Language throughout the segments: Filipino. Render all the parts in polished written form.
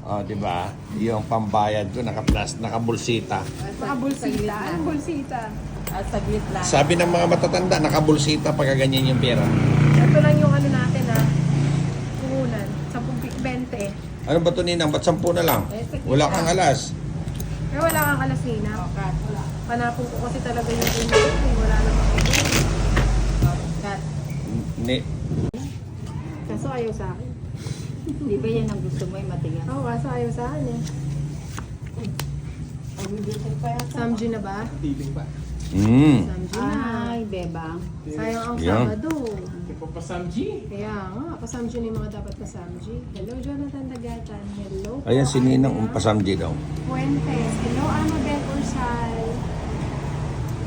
Oh, di ba? Yung pambayad ko, nakabulsita. Nakabulsita. Anong bulsita? Saglit lang. Sabi ng mga matatanda, nakabulsita pagka ganyan yung pera. Ito lang yung ano natin puhunan. 10-20. Ano ba ito, Ninang? Ba't 10 na lang? Wala kang alas. Pero wala kang alasina. Cut. Panapon ko kasi talaga yung email. Wala namang email. Cut. Ni Kaso ayaw sa akin. Di ba yan ang gusto mo yung matigas? Oo, kaso ayaw sa akin eh. Samji na ba? Samji na. Ay, beba. Sayang ang Yan. Sabado. Pasamji. Kaya nga, pasamji na yung mga dapat pasamji. Hello, Jonathan Dagatan. Hello. po, Ayan si Ninang, Andrea pasamdi daw. Fuentes. Hello, Annabel Ursal.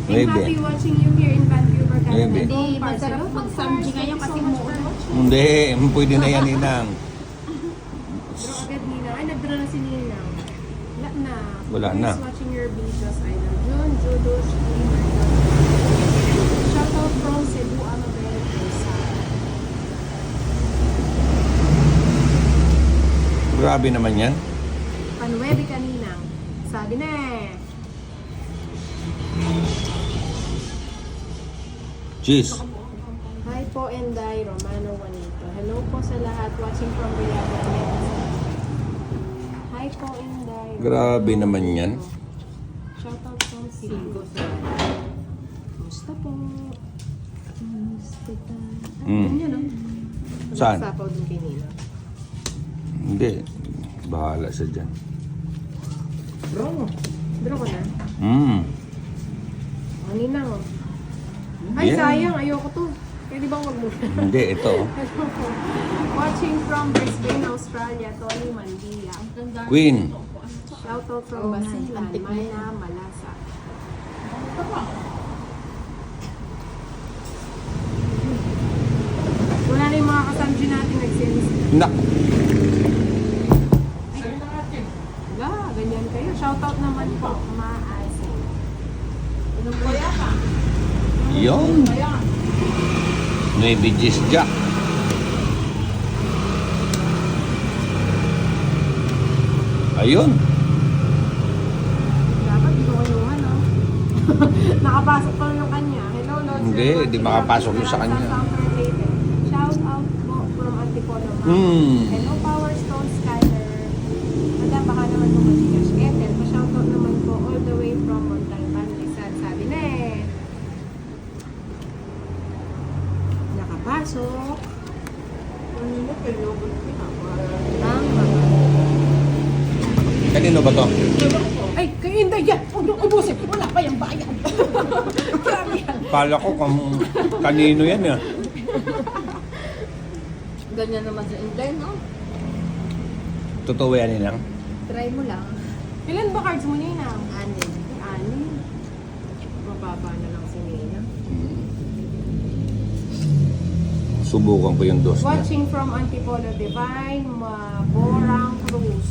I'm Maybe. happy watching you here in Vancouver, Canada. Maybe. Hindi, Go, Pards. masarap Hello, mag-samji Pards. ngayon Thank you kasi so much mo. for watching. Hindi, pwede na yan, Ninang. Draw agad, Nina. Ay, nag-draw na si Nina. Wala na. Wala Who na. is watching your videos, Idol? June, Judo, Streamer. Shout out from Cebu, Annabel Ursal. Grabe naman yan. Panuwede kaninang. Sabi na eh. Cheese. Hi po, Enday, Romano Juanito. Hello po sa lahat watching from Riyadh. Hi po, Enday. Grabe naman yan. Shout out from Cebu. Musta po? Musta ta? Ganyan, no? Saan? Nagsapaw din kay Nina. Hindi. Bahala siya dyan. Draw ko na. Oh, Ninang, oh. Ay, Yeah. sayang. Ayoko to. Pwede bang wag mo? Hindi, ito. Hello po. Watching from Brisbane, Australia, Tony Mandia. Queen. Shout out from Basilan, Mayna, Malasa. Wala na yung mga kasamji natin nag-series. Nak. Wala, ganyan kayo. Shout out naman po, Maasi. Yun. Maybe just Jack. Ayun. Dapat dito kayo, no? Nakapasok pa yung kanya. Hello, Lord. Hindi, di makapasok yung sa kanya. Shout out po from Antipolo, Ma'am. Hello, Power Stone Skyler. Madam, baka naman po mag-cash. Ethel, pa-shout out naman po all the way from Montalban, Rizal. Sabi na eh. Nakapasok. Ang mga. Kanino ba to? Ay, kayo hindi yan. Huwag niyong ubusin. Wala pa yung bayan. Grabe yan. Kala ko kanino yan eh. Ganyan naman sa Inday, no? Totoo yan, Ninang. Try mo lang. Ilan ba cards mo, Nina? Anin. Ani. Mababa na lang si Nina. Subukan ko yung dos niya. Watching from Antipolo Divine, Borang Cruz.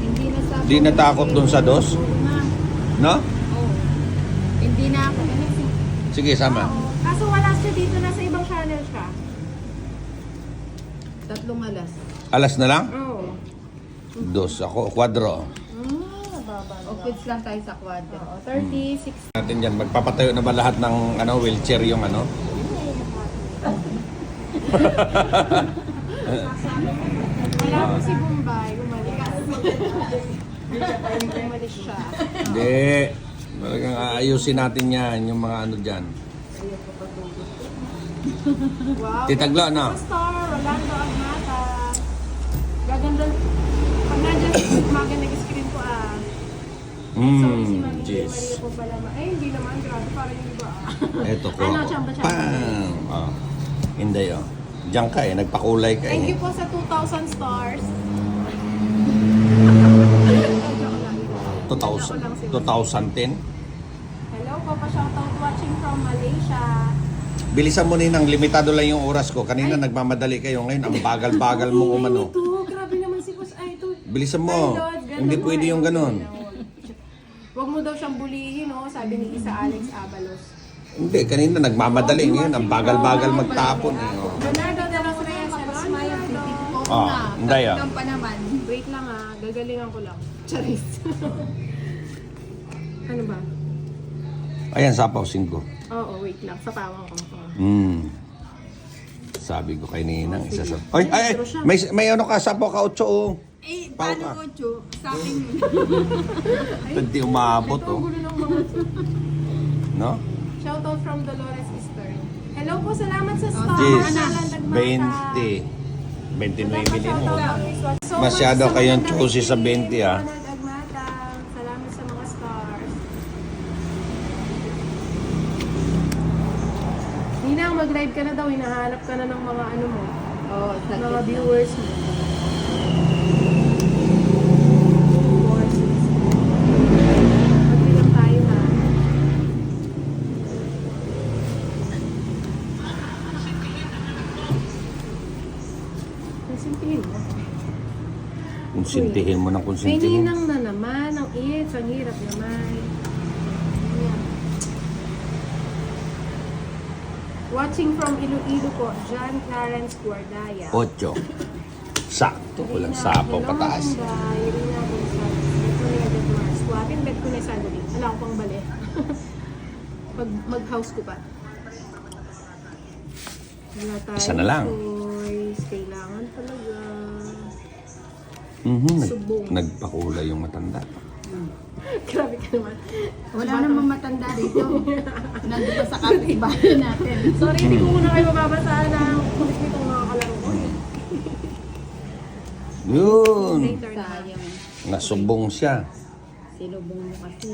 Hindi na sa... Di natakot dun sa dos? No? Oo. Hindi na ako. Sige, sama. Kaso wala siya dito, nasa ibang channel siya. 3 alas. Alas na lang? Oo. Dos ako, kwadro. Nababa na O kids lang tayo sa quadro. Oo, 30, 60. Natin yan, magpapatayo na ba lahat ng wheelchair yung ano? Wala po si Bombay, umalis siya. Hindi. Talagang aayusin natin yan, yung mga ano dyan. Wow. Titagla na. Star, Rolando Agnata. Gaganda. Pag nandiyan si Maga nag-screen ko Sorry si Mami Jeez. Maria po pala. Ay, hindi naman. Grabe, parang yung iba Eto ko. Ano, chamba. Pang! Oh. Hindi oh. Diyan ka eh, nagpakulay ka Thank eh. you po sa 2,000 stars. 2010. Hello po, pa-shoutout watching from Malaysia. Bilisan mo Ninang, limitado lang yung oras ko. Kanina nagmamadali kayo, ngayon ang bagal-bagal mo umano. Ito, grabe naman si Boss Idol. Bilisan mo. Ay, Lord, Hindi ganun pwede mo, yung eh. ganon. Huwag mo daw siyang bulihin, no? Sabi ni Isa Alex Abalos. Hindi, kanina nagmamadali. Ngayon, ang bagal-bagal magtapon. Eh. Oh. Leonardo de los Reyes, hello Leonardo. Oo Ah, nga. hindi, ah. Tatlong pa naman. Wait lang gagalingan ko lang. Charis. Ano ba? Ayan, sapaw 5. Oo, wait lang. Sa pawang ko. Sabi ko kay Ninang, isa sa... Ay! May ano ka, sapaw ka 8, oh. Eh, Pao paano ka. ko, Chu? Sa akin yun. Hindi umabot, Ito ang oh. gulo ng mga No? Shoutout from Dolores Eastern. Hello po, salamat sa star. Jeez, Analan Dagmata. 20. 29 mo. So Masyado much kayong sa choosy sa 20, ah. Analan Dagmata. Salamat sa mga stars. Nina, mag-live ka na daw. Hinahanap ka na ng mga ano mo. Oo, sa Mga gitna. viewers mo. Magbilang tayo ha. Konsintihin mo. Konsintihin mo ng May konsintihin. ninang na naman. Ang it's. Ang hirap naman. Ayan. Watching from Iloilo po, John Clarence Guardaya. 8. Sakto, walang sapaw pataas. Irina Gonzalez. Ito ni Edith Mars. Swapin, bet ko na sandali. Wala ko pang bali. Pag mag-house ko pa. Wala tayong Isa na lang. choice. Kailangan talaga. Subong. Nagpakulay yung matanda. Grabe ka naman. Wala namang matanda rito. Nandun pa sa kapitbahay natin. Sorry, hindi ko muna kayo mababasaan ng kulit nitong mga kalaro ko. Yun. Later na. Sayang. Nasubong siya. Sinubong mo kasi.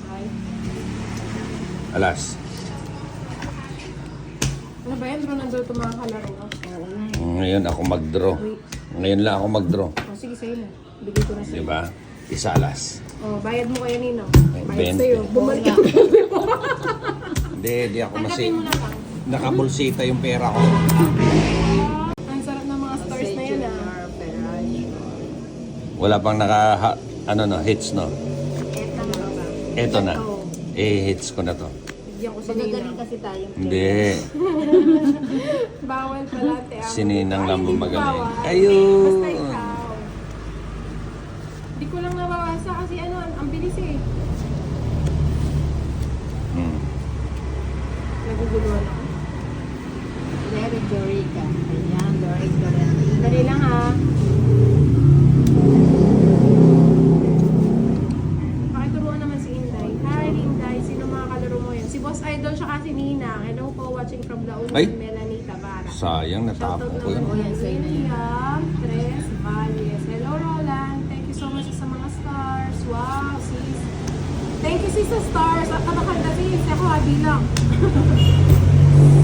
Ay. Alas. Ano ba yan? Bro, nandun itong mga kalaro ko. Oo nga. Ngayon ako mag-draw. Ngayon lang ako mag-draw. Oh, sige, sa'yo na. Bigay ko na sa'yo. Diba? Isa alas. Oh, bayad mo kaya Nino. Ay, Bayad 20. sa'yo. Bumalik Oo ang bebe mo. Hindi ako Tanggapin mo na lang. Nakabulsita yung pera ko. Ang sarap ng mga stars na yan ah. Wala pang hits no. Eto na ba? Eto na. Oo. Hits ko na to. Bigyan ko si Magagaling Ninang. kasi tayo. Hindi. Bawal pala ate. Si Ninang lang Ay, hindi magaling. bawal. Ayun. Basta ikaw. Hindi ko lang nababasa kasi ano, ang bilis eh. Naguguluhan ako. Larry Dorica. Ayan, Dorica. Dali lang ha. Pakituruan naman si Inday. Hi Inday, sino mga kalaro mo yan? Si Boss Idol siya kasi Ninang. Hello po, watching from La Union, Ay. Melanie Tabara. Sayang, natapon ko yun. O yan, sa'yo na yun. William Tres Valles. Hello Roland, thank you so much sa mga stars. Wow, sis. Thank you sis sa stars. At nakakanda sis, ako bilang.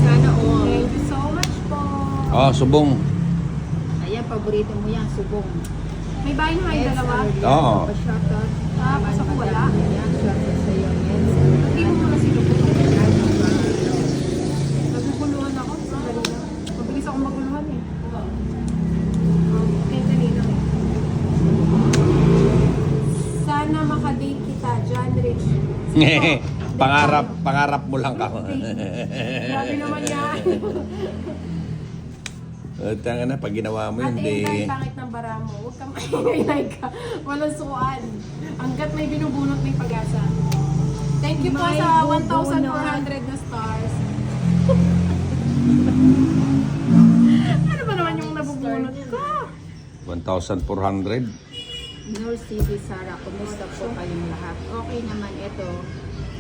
Sana all. Thank you so much po. Oh, subong. Ayan, paborito mo yan, subong. May bahay na kayo dalawa? Oo. Pa-shoutout. Ah, basta ko wala. Ayan, shoutout sa'yo. Yes. Hindi mo muna sila po. Naguguluhan ako. Sandali lang. Mabilis ako maguluhan eh. Okay, dali lang eh. Sana makadate kita, John Rich. Pangarap mo lang ka. Grabe naman yan. Tanga na, pag ginawa mo yun, At di... Inday, pangit ng bara mo. Huwag kang maingay ka. Walang sukuan. Hanggat may binubunot, may pag-asa. Thank you po May sa bubunot. 1,400 na stars. Ano ba naman yung nabubunot ko? 1,400. Nur City, Sara, kumusta po kayong lahat? Okay naman ito.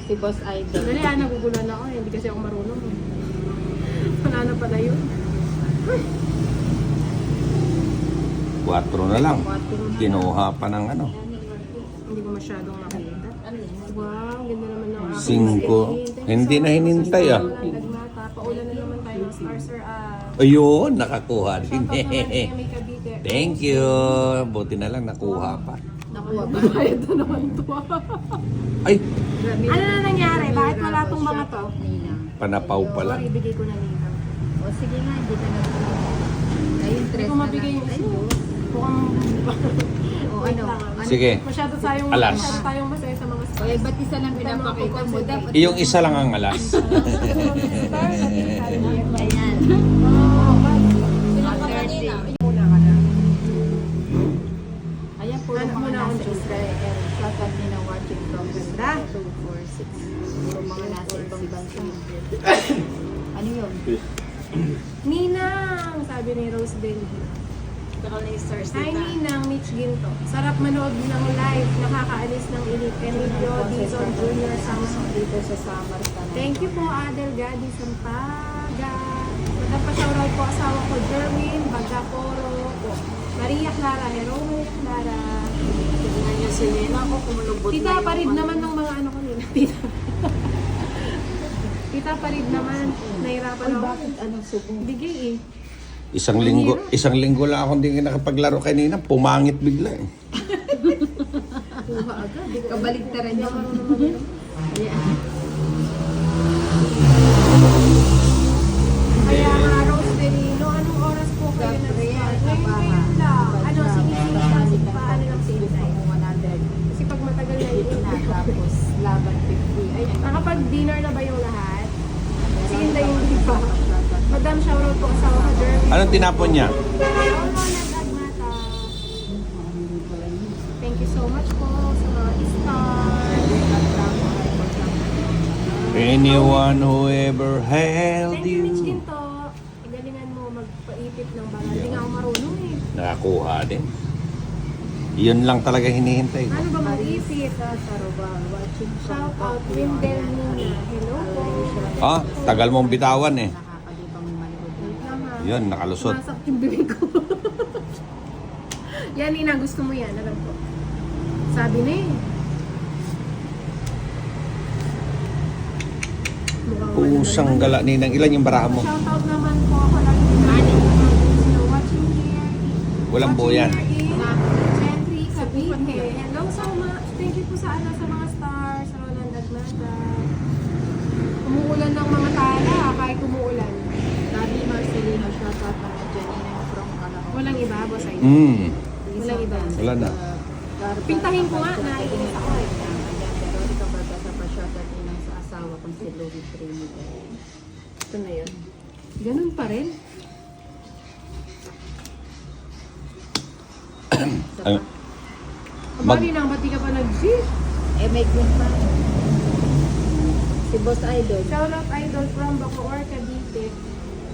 Si Boss Idol. Dali, naguguluhan ako. Hindi kasi ako marunong. Wala na pala yun. 4 na lang. 4 na. Kinuha pa ng ano. Hindi ko masyadong nakita. Wow, ganda naman ng aking 5. screen. Hindi na hinintay ah. Nagmata, paulan na naman tayo ng stars, sir. Ayun, nakakuha din. Shoutout naman kay May Cavite. Thank you. Buti na lang nakuha pa. Nakuha ba? Bayad na naman to. Ay, Ano na nangyari? Bakit wala tong mga to? Ninang. panapaw pala. Sorry, ibigay ko na nila. O sige nga, hindi ka na. Ayun, Hindi tres ko na mabigay lang. yung Ayun. Mukhang... O Wait ano? lang, ah. Sige. Masyado tayong Alas. masaya sa mga O stars. eh, ba't isa lang pinapakita mo? Dapat Yung isa lang ang alas. Ayan. Sino pa kanina? Muna ka na. Ayan po Ano yung mga muna akong nasa choose? Israel. Sa kanina watching from Ganda. 2, 4, 6. Puro mga nasa ibang bansa. Ano yun? Ninang! Sabi ni Rose Delhi. Hi Ninang, Mitch Ginto. Sarap manood ng live. Nakakaalis ng init. Emilio Dizon Jr. Samson. Dito sa Samar ka na. Thank you po, Adel Gadi Sampaga. Magpapashoutout po asawa ko, Jerwin Bagaporo po. Maria Clara, Heroic Clara. Tingnan niyo si Lena ko kumulubot Tita Parid naman ng mga ano ko nila. Tita Parid naman. Nahirapan ako. Bakit anong subong? Bigay eh. Isang linggo lang ako hindi nakapaglaro kanina. Pumangit bigla eh. Kuha agad. Kabaligtaran niyo. Ayan. Kaya nga, Rose Verino, anong oras po kayo Sa nag-start? prayer, sa Ngayon baha. kayo lang. Ano, sige, paano lang si Gusto Inday? mo 100. Kasi pag matagal na Dito na. yun. Tapos laban 50. Ayan. Nakapag-dinner na ba yung lahat? Si Inday yung di pa. Madam, shoutout po asawa ko, Jeremy. Anong tinapon niya? Hello, Nagmata. Thank you so much po sa mga stars. Anyone who ever held Thank you, Mitch you. Ginto. Galingan mo magpaipit ng bangal. Hindi nga ako marunong eh. Nakakuha din. Yun lang talaga hinihintay. Ano ba mag-ipit? Watching Shout out, Windel Nina. Hello po. Ah, tagal mong bitawan eh. Nakakalibang manood. Tama. Yun, nakalusot. Sumasak yung bibig ko. Yan, Nina. Gusto mo yan. Alam ko. Sabi na eh. Mukhang Pusang gala ninang. Ilan yung baraha mo? Shout out naman po ako lang yung watching here. Walang buo yan. Gentry Cavite. Hello so much. Thank you po sa ano sa mga stars. Roland Agmada. Umuulan ng mga tala kahit umuulan. Sabi Marcelino, shout out naman Janina from Calao. Walang iba, boss ay. Walang iba. Wala na. Pintahin ko nga, naiinis ako eh. Pero ikaw ba sa pa-shout out ninang sa asawa kong si Louie Trinidad. Ito na yun. Ganun pa rin. Ay, Kabali na, ba't di ka pa nag-gym? Eh, may green pa. Si Boss Idol. Shout out idol from Bacoor, Cavite.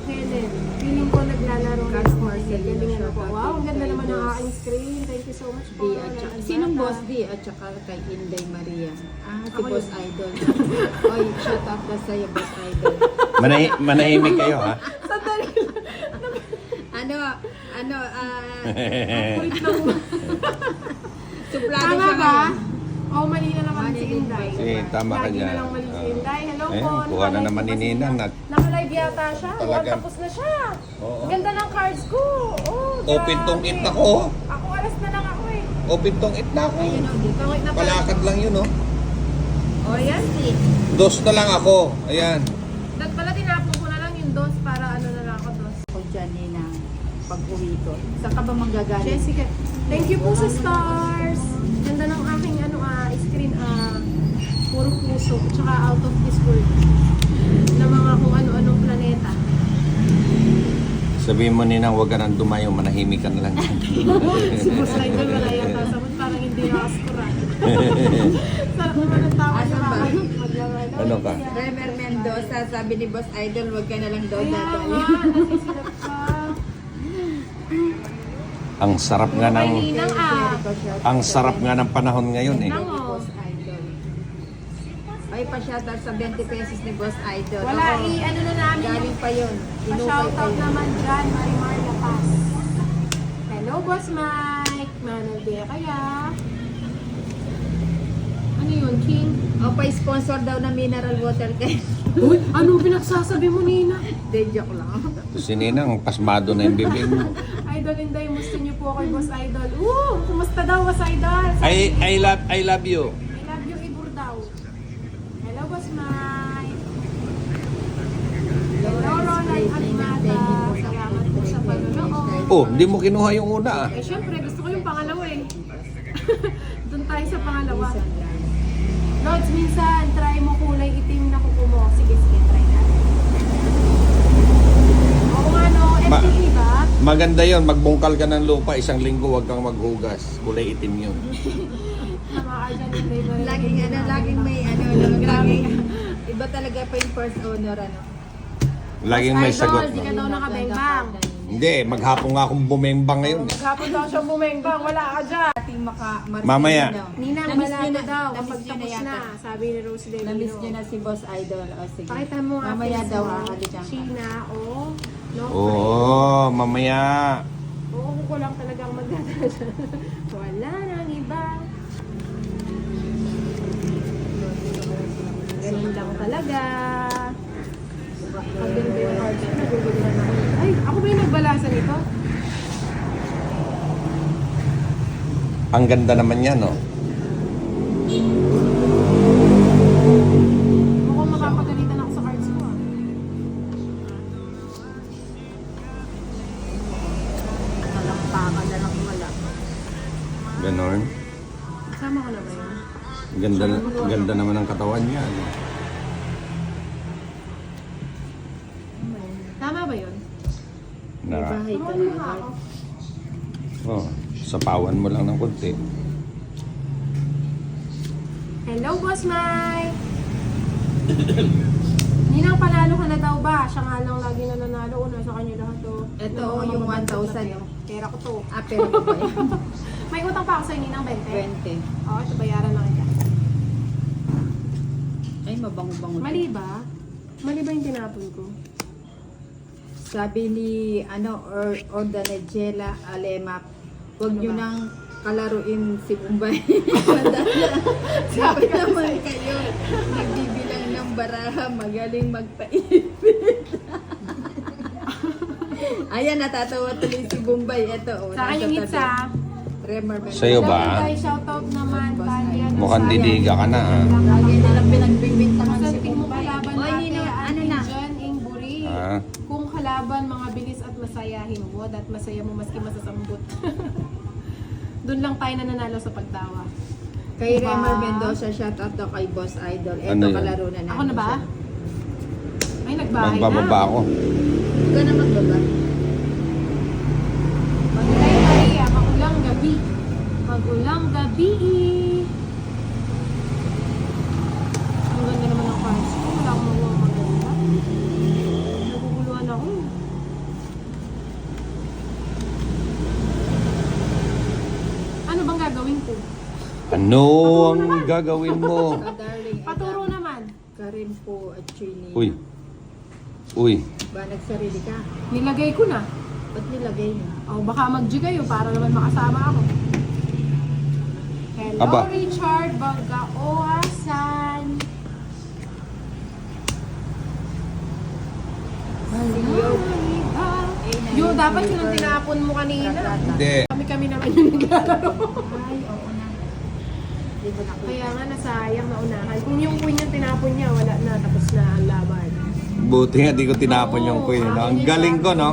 Helen. Feeling ko naglalaro ng Cast Marcel. Marcelino, Galingan ako. shout out Wow, ang kay ganda naman ng Boss. aking screen. Thank you so much po. Di at saka, sinong Boss D? At saka kay Inday Maria. Ah, si Ako Boss yun. Idol. Oy, shout out ka sa'yo, Boss Idol. manahimik kayo ha? Kulit lang mo. Suplado Tama siya ba? ngayon. Oo, mali na naman Mali si din Inday. ba? Sige, tama ka Lagi dyan. na lang mali si Inday. Hello Ayun, po. kuha na naman ni Ninang. Naka-live yata siya. Talagang- Tapos na siya. Oo. Ganda ng cards ko. Oh, Open grabe. tong it ako. Ako alas na lang ako eh. Open tong it na ako. Ayun o, dito. Tawag na pala. Palakad lang yun oh. O, yan. Dos na lang ako. Ayan. Dahil pala tinapon ko na lang yung dos para ano na lang ako dos. Ako dyan, Nina, pag-uwi ko. Saan ka ba manggagaling? Jessica, thank you po sa stars. Ganda ng aking ano screen puro puso tsaka out of this world na mga kung ano-anong planeta. Sabihin mo Ninang, huwag ka nang dumayo. Manahimik ka na lang. Si Boss Idol wala yata sabot parang hindi nakaskura. Sarap naman ang tawa Ano niya ba? Ano ka? Remer Mendoza, sabi ni Boss Idol, wag ka na lang daw Kaya dadayo. nga, nasisilap ka. Ang sarap nga ng Ay, Ninang ang sarap nga ng panahon ngayon eh. Ninang oh. Boss Idol. Ay, pa-shoutout sa 20 pesos ni Boss Idol. Wala Oo. ano na namin yung Galing pa yun. Inukay pa pa-shoutout yun. naman dyan, Marimar La Paz. Hello, Boss Mike. Manong Bea kaya. Ano yun, King? O, pa-sponsor daw na mineral water kay... Uy, anong pinagsasabi mo, Nina? De, joke lang. Si Ninang, pasmado na yung bibig mo. Idol, Inday, musta niyo po kay Boss Idol? Kumusta daw, Boss Idol? I love you. I love you, Ibur daw. Hello, Boss Mike. Hello, Ronald at Mata. Salamat po sa panonood. Oh, hindi mo kinuha yung una ah. Eh, syempre, gusto ko yung pangalawa eh. Doon tayo sa pangalawa. Lods, minsan, try mo kulay itim na kuko mo. Sige, try natin. Oo nga no, FTE ba? Maganda yon, magbungkal ka ng lupa, 1 linggo wag kang maghugas. Kulay itim yun. Tama ka dyan, yung favorite. Laging may laging iba talaga pa yung first owner, Laging may Idol, sagot. di ka No? daw nakabengbang. Hindi, maghapon nga akong bumembang ngayon. Maghapon daw siya bumengbang, wala ka dyan. Ating Mamaya. Ninang, Namiss malado nyo na- daw namiss kapag nyo na tapos yata. na, sabi ni Rose Delino. Namiss nyo na si Boss Idol. O, sige. Pakita mo nga. Mamaya face daw, mo. halika. Sheena, oh. No, Oo, mamaya. Oo, ko lang talagang magdadala. Wala nang iba. Ganun lang talaga. Pag ganito yung cards, nagugulan ako. Ay, ako ba yung nagbalasa nito? Ang ganda naman yan, no? Mukhang makapagalitan ako sa cards ko ah. Nalampakan na lang wala. Ganon. Sama ko na ba yun? Ganda naman ang katawan niya. No? Tama ba yun? Na, Bahay ka Marunong na. nga ako. oh, sapawan mo lang ng konti. Hello, Boss Mike! Ninang, panalo ka na daw ba? Siya nga lang lagi na nanalo. Una sa kanya lahat to. Ito, yung 1,000, no? Pera ko to. Pero ko ba yan? May utang pa ako sa'yo, Ninang, 20. 20. Oo, ito bayaran lang kita. Ay, mabango-bango. Mali ba? Mali ba yung tinapon ko? Sabi ni Ordanegela Alemak, huwag nyo nang kalaruin si Bombay. Sabi naman kayo, nagbibilang ng baraha, magaling magpaipit. Ayan, natatawa tuloy si Bombay. Ito, oh, Sa akin yung hits ah. Remar Mendoza. Sa'yo ba? Tayo shoutout naman. Tanya, Mukhang didiga ka na, ah. Lagi nilang pinagbibintangan si Santig mo Bombay. kalaban Oy, natin, Nino, ano na? John Ingburi. Ah. Kung kalaban, mga bilis at masayahin mo, at masaya mo maski masasambot. Doon lang tayo nananalo sa pagtawa. Kay Diba? Remar Mendoza, shoutout daw kay Boss Idol. Ito, Ano yun? kalaro na namin Ako na ba? siya. Ay, nagbahay na. Magbababa ako. Huwag ka na magbaba. Magtay-tay, magulang gabi. Magulang gabi. Ang ganda naman ng cards ko. Wala akong magawa maganda. Naguguluhan ako. Ano bang gagawin ko? Ano ang gagawin mo? Darling, Paturo naman. Karin po at Chini. Uy. Uy. Ba nagsarili ka? Nilagay ko na. Ba't nilagay mo? O baka mag-G kayo para naman makasama ako. Hello, Aba. Richard Bagaoasan. Yung dapat yun ang tinapon mo kanina. Hindi. Kami naman yung naglalaro. Ay, oo na. Hindi ko na Kaya nga nasayang na unahan. Kung yung queen yung tinapon niya, wala na. Tapos na ang laban. Buti nga di ko tinapon yung queen. No? Ang galing ko, no?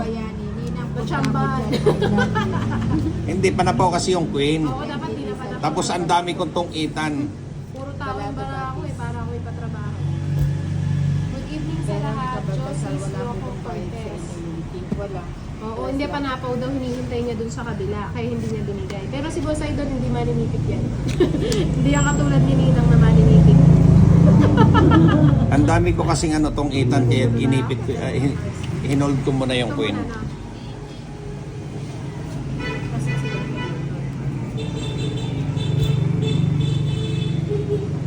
Chamban. Hindi, panapaw kasi yung queen. Oo, dapat di na pala. Tapos ang dami kong tungkitan. Puro tawang bara ako eh, para ako ipatrabaho. Good evening sa lahat. Josie's Loco Cortez. Wala. Oo, hindi pa napaw daw, hinihintay niya dun sa kabila, kaya hindi niya binigay. Pero si Boss Idol, hindi maninipit yan. Hindi yan katulad ni Ninang na maninipit. Ang dami ko kasing tungkitan kaya inipit ko, hinold ko muna yung queen.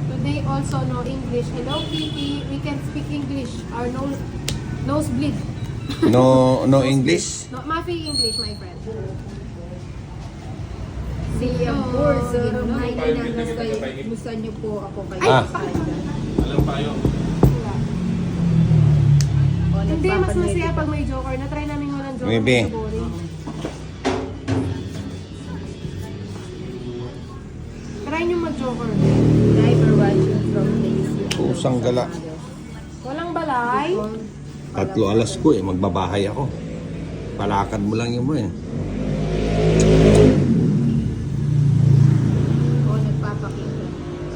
Today also no English. Hello, Kitty. We can speak English. Our nose bleed. No English? No, Mafi English, my friend. Si Ampur, sir, may musta niyo po ako kay Ah. Alam pa yun. Hindi, mas masaya pag may joker. Na-try namin walang joker. Maybe. Mas boring. Try nyo mag-joker. Driver watching from Daisy. Pusang gala. Walang balay. 3 alas ko magbabahay ako. Palakad mo lang yun mo eh. O, nagpapakita.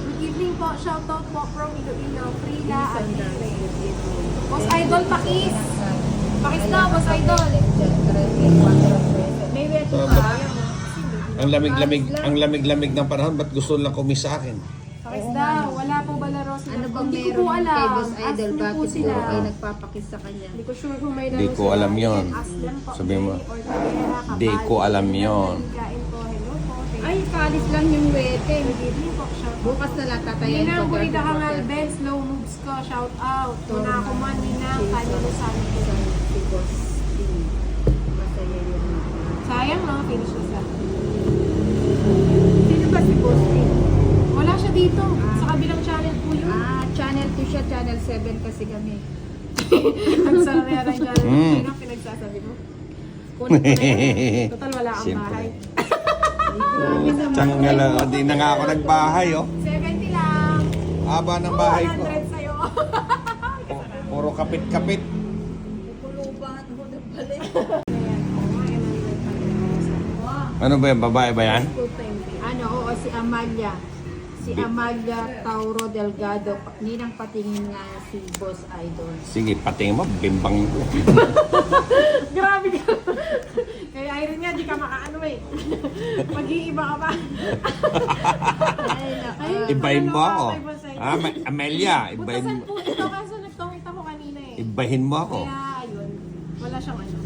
Good evening po. Shoutout po from Iloilo. Frida at Isang dance. Ray. Good evening. Boss Idol, pakis. Pakis na, Boss Idol. May weto Ah, pa. Ang lamig-lamig ng panahon, ba't gusto lang kumis sa akin? Pakis daw. Wala po ba laro sila? Ano bang Hindi ko meron po alam. kay Boss Ask Idol? niyo po Bakit sila. po kayo nagpapakis sa kanya? Hindi ko sure kung may laro Di ko sila. alam yun. Ask them po. Sabihin mo. Or Tabera, Di Kapal. ko alam yun. Kain po. Hello po. Thank Ay, you. kalis lang yung wete. Good evening po. Shoutout. Bukas na lang tatayan ko. Ninang, burita ka nga, Ben. Slow moves ko. Shout out. Una ako man, Ninang. Kanya mo sa amin. Si Boss D. Masaya yun. Sayang, no? Finish na siya. Sino ba si Boss D? Wala siya dito. Sa kabilang channel po yun. Channel 2 siya, channel 7 kasi kami. Nagsara na yata yung channel. Mm. Sino ang pinagsasabi mo? Kunin ko na yun. Total, wala kang Siyempre. bahay. Tiyanggal, di na nga ako nagbahay oh. 70 lang. Aba ng bahay ko. 100 sa'yo. Puro kapit-kapit. Ano ba yan? Babae ba yan? Ano, oo, si Amalia. Si Amalia Tauro Delgado. Ninang patingin nga si Boss Idol. Sige, patingin mo, bimbang ko. Grabe ka. Kaya Irene nga, di ka makaano eh. Mag-iiba ka pa. Ay, Ibahin mo ano, ako. kay Boss Idol. Amelia, ibahin Butasan mo. po ito kaso nagtungit ako kanina eh. Ibahin mo ako. Kaya ayun, wala siyang ano.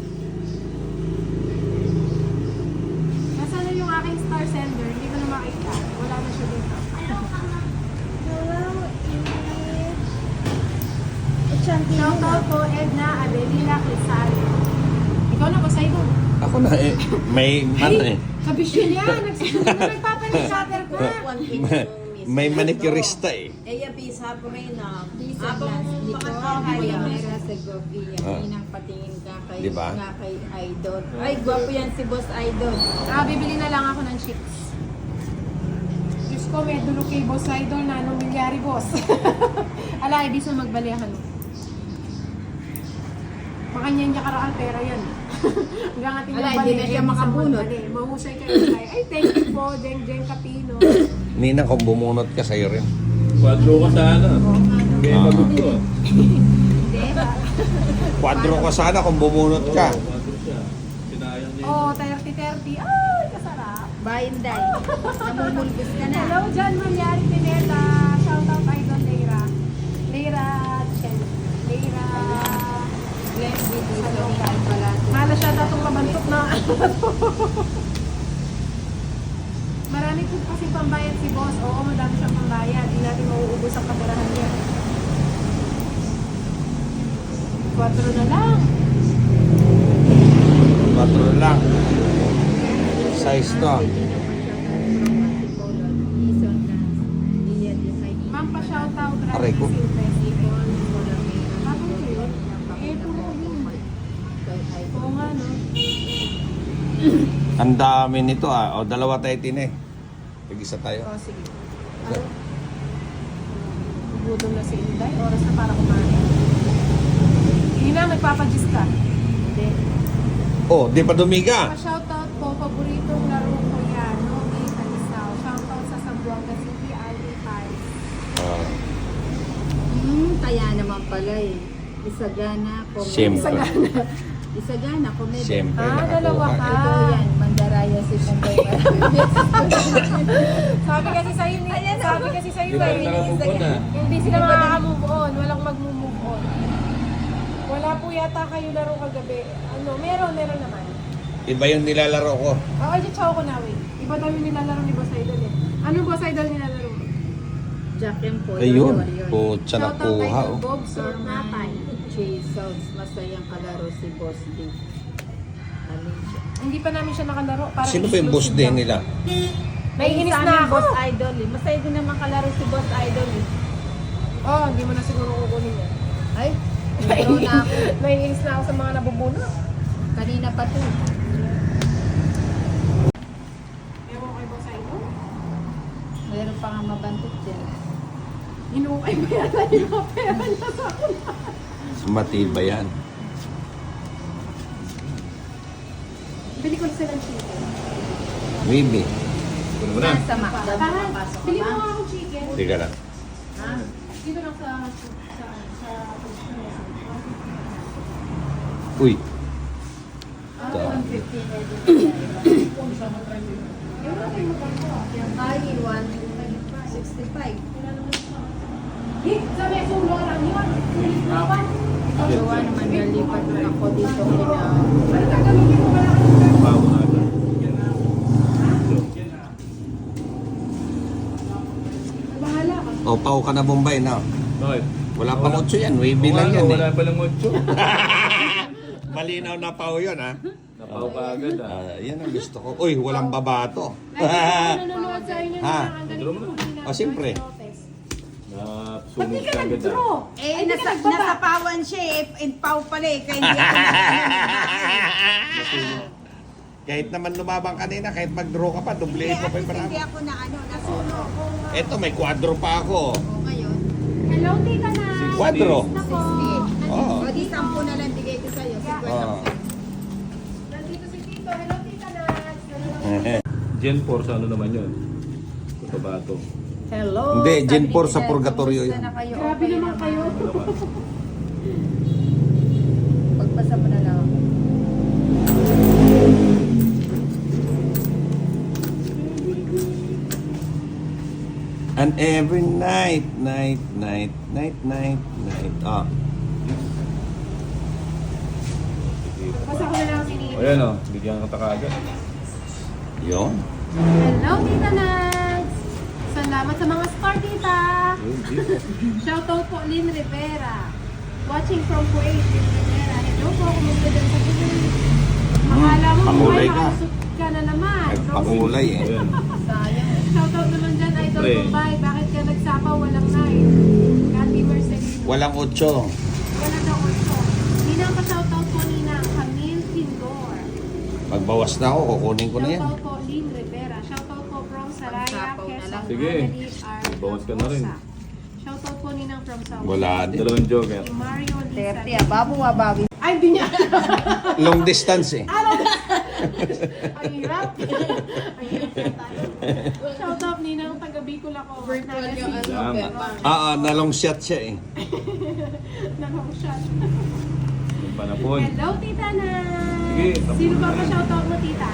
Nasaan na yung aking star sender? Hindi ko na makita. Wala na siya dito. Shout out po Edna Adelina Crisal. Ikaw na ba sa ito? Ako na eh. May ano eh. Kabisyo niya. Nagpapanik-satter ko. May manicurista eh. Ella bisa po rin na Lisa abang Blas, Nicole makakaya. Villanueva Segovia. Ah. Ninang patingin ka kay, Diba? nga kay Idol. Ay, gwapo yan si Boss Idol. Bibili na lang ako ng chips. Diyos ko, may dulo kay Boss Idol na anong milyari, boss. Ala, ibig mo magbalihan mo. Makanya niya karaan pera yan. Hanggang ating Ala, hindi na siya makabunot. Mahusay kayo. Ay, thank you po, Jeng Jeng Capino. Nina, kung bumunot ka sa'yo rin. Kwadro ka sana. Kaya Ah. magusto. Kwadro ka sana kung bumunot ka. Kwadro siya. Sinayang niya. Oh, 30-30. Ay, kasarap. Bainday. Namumulbos ka na. Hello, John Malyari Pineta. Shout out Idol Leira. Leira Chen. Leira. Bless with you. Ninang pala. Hala siya datong kabantok na. Marami po kasi pambayad si boss. Oo, madami siyang pambayad. Hindi natin mauubos ang kapirahan niya. 4 na lang. 4 lang. Size to. Ma'am, pa-shout out. Aray ko. Bakit yun? Eh, puro yun. Oo nga, no? Ang dami nito ah. O, dalawa tayo tin eh. Tig-isa tayo. Oh, sige. Ano? Gutom na si Inday. Oras na para kumain. Hindi na, nagpapagis ka. Hindi. Oh, di pa dumiga. Pa-shoutout po, paboritong laro ko yan. Nogi Kalisaw. Shoutout sa Zamboanga City, Ali Paris. Ah, Kaya naman pala eh. Isagana, comedy. Siyempre. Isagana, comedy. Siyempre, Dalawa nakakuha ka. ka. Ito yan, Mandaraya si Mumbai. Sabi kasi sa'yo ni, sabi kasi sa'yo Di ba eh, nakakuha na? hindi sila makaka-move on, walang mag-move on. Wala po yata kayo laro kagabi. Ano, meron naman. Iba yung nilalaro ko. Oo, dyan chow ko na, wait. Iba daw yung nilalaro ni Boss Idol eh. Anong Boss Idol nilalaro mo? Jack and Paul. Ayun. Warrior. Putsa na Shoutout kay kuha oh. Bob Sornapay. Chase Sounds, masayang kalaro si Boss D. Alicia. Hindi pa namin siya nakalaro. Para Sino ba yung boss exclusive din lang. nila? Naiinis Sa na amin, ako. Boss Idol eh. Masaya din naman kalaro si Boss Idol eh. Oh, hindi mo na siguro kukunin yan. Ay, nagkaroon na ako. Naiinis na ako sa mga nabubuno. Kanina pa to. Ewan ko kay Boss Idol. Mayroon pa nga mabantot dyan. Inuukay mo yata yung mga pera niya sa akin. Matibay yan. Bili ko sila ng chicken. Maybe. Kunin mo na. Sa McDo. Parang, bili mo nga ako chicken. Teka lang. Dito lang sa Uy. Yung kali, 165. Sa may sulo lang yun. Gawa naman nalipat ako dito kina. Ano gagamitin mo pala? Bago na ito. Bahala ka. O, pao ka na Bombay na. Bakit? Wala pang 8 yan. Wavy Oo lang nga, yan no, wala eh. palang 8. Malinaw na pao yun ha. Napaw ka agad ah. Yan ang gusto ko. Uy, walang babato. Nanonood sa inyo Ha? ang galing O, siyempre. Nasunog Hindi ka ka agad ah. nag-draw. Eh, Ay, di ka nagbaba. nasapawan siya eh. And pau pala eh. Kaya hindi ako Kahit naman lumabang kanina, kahit mag-draw ka pa, dublihin mo pa yung hindi parang. ako na ano, nasunog. Eto, may quadro pa ako. O ngayon, Hello, tita na. Quadro. Nako. 60. Oo. O di 10 na lang bigay ko sa'yo. 50. Oo. Nandito si Tito. Hello, tita na. Gen 4 sa ano naman yun? Cotabato. Hello. Hindi, Gen sabi 4 ni sa Sir, purgatorio kumusta yun. na kayo? Grabe Okay naman kayo. Ano ka? Pagpasa mo na lang ako. And every night. Ah, Basta ko na lang si Nina. O yan o, bigyan ka kagad. yun. Hello, tita Nags. Salamat sa mga star, tita. Yun, dito. Shoutout po, Lynn Rivera. Watching from Kuwait, Lynn Rivera. Hello po, kumusta dyan sa Kuwait? Akala mo, pakulay ka. makalusot ka na naman. Nagpakulay eh. Ayan. Sayang. Shoutout naman dyan, Idol Pre. Bombay. Bakit ka nagsapaw? Walang night. Candy Marcelino. Walang 8. Wala daw also. Ninang pa-shoutout po, Ninang. Camille Tindor. Magbawas na ako, kukunin ko na yan. Shoutout po, Lynn Rivera. Shoutout po from Saraya, Pagsapaw na Quezon, lang. Sige. Annalie R. Magbawas ka na rin. Barbosa. Shoutout po, Ninang from Saudi. Wala din. Dalawang joker. Si Mario Lisa. 30 ah. Bago mabawi. Ay, hindi niya. Long distance eh. Ang hirap. Ang hirap na tayo. Shoutout, Ninang. Taga Bicol ako. Virtual yung ano. Ah, na long shot siya eh. Nakakashot. Yung panapon. Hello, Tita na. Sige, Sino ba tapos pa na. shoutout mo, Tita?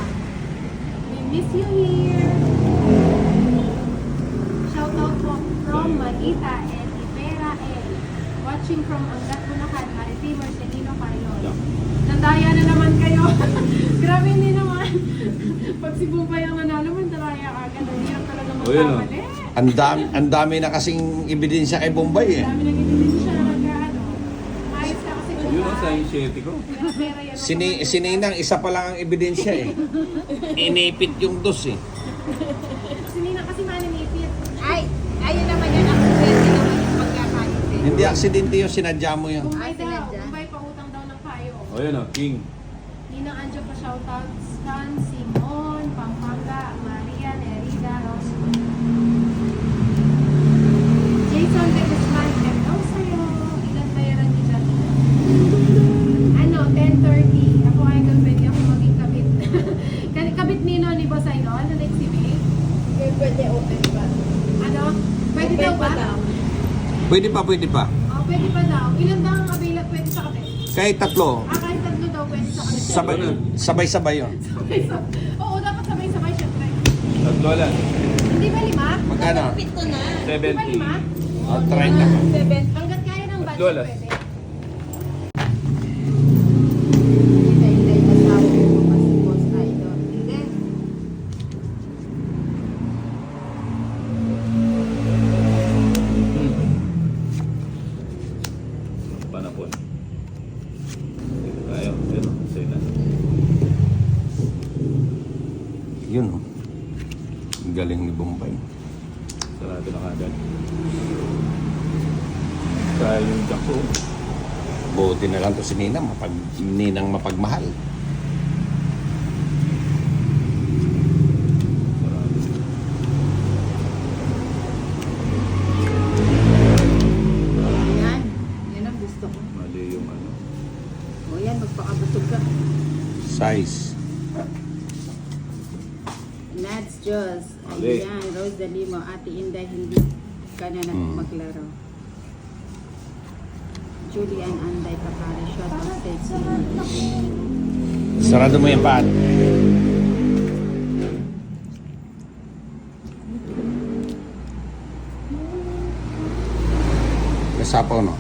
We miss you here. Shoutout po from Manita and Ipera L. Watching from Angat, Bulacan, Maritim, Marcelino, Carlos. Yeah. Nandaya na naman kayo. Grabe hindi naman. Pag si Bumbay ang nanalo, mandalaya agad. Ang hirap talaga O, yun, oh. magkamali. Ang dami na kasing ebidensya kay Bombay eh. Dami nang ebidensya na nagkaano. Ayos na kasi Yun o, sa initiative ko. pera yan. Sininang, isa pa lang ang ebidensya eh. Inipit yung dos eh. Sinina kasi maninipit. Ay, ayun naman yan. Ako pwede naman yung pagkakain din. Hindi aksidente yung sinadya mo yun. Bumbay Ay, daw. sinadya. Bumbay pautang daw ng payo. O yan o, King. Ninang Anjo pa shoutout. Stan, Simon, Pampanga, Maria, Nerida, Rose. Jason de Guzman, hello sa'yo. Ilan bayaran niyo dyan? Ano, 10:30. Ako ay pwede ako maging kabit. Kabit nino ni Boss Idol na nag-exhibit. Pwede open ba? Ano? Pwede daw ba? Pwede pa. Oh, pwede pa daw. Ilan daw ang available pwede sa kabit? Kahit tatlo, Kahit tatlo daw pwede sa kabit. sabay-sabay yun. Oo, dapat sabay-sabay syempre. Tatlo lang. Hindi ba 5? Magkano? Pito na. Hindi ba 70. 5? Oh, try na. 7. Hanggat kaya ng budget Tatlo lang. pwede. Hintay-hintay asawa ko pa si Boss Idol. Hindi. Panapon. Dito tayo. Yun o, sa'yo na. Yun oh. Ang galing ni Bombay. Sarado na kagad. Kaya yung jack ko. Buti na lang to si Ninang, Ninang mapagmahal. Sarado. Yan. Yan ang gusto ko. Mali yung ano. O yan, magpakabusog ka. Size. Diyos. Ali. Ayan, Rose Dalimo. Ate Inday, hindi ka na maglaro. Julian Anday Papare. Shot of sexy. Sarado mo yung paan. Kasapaw, no?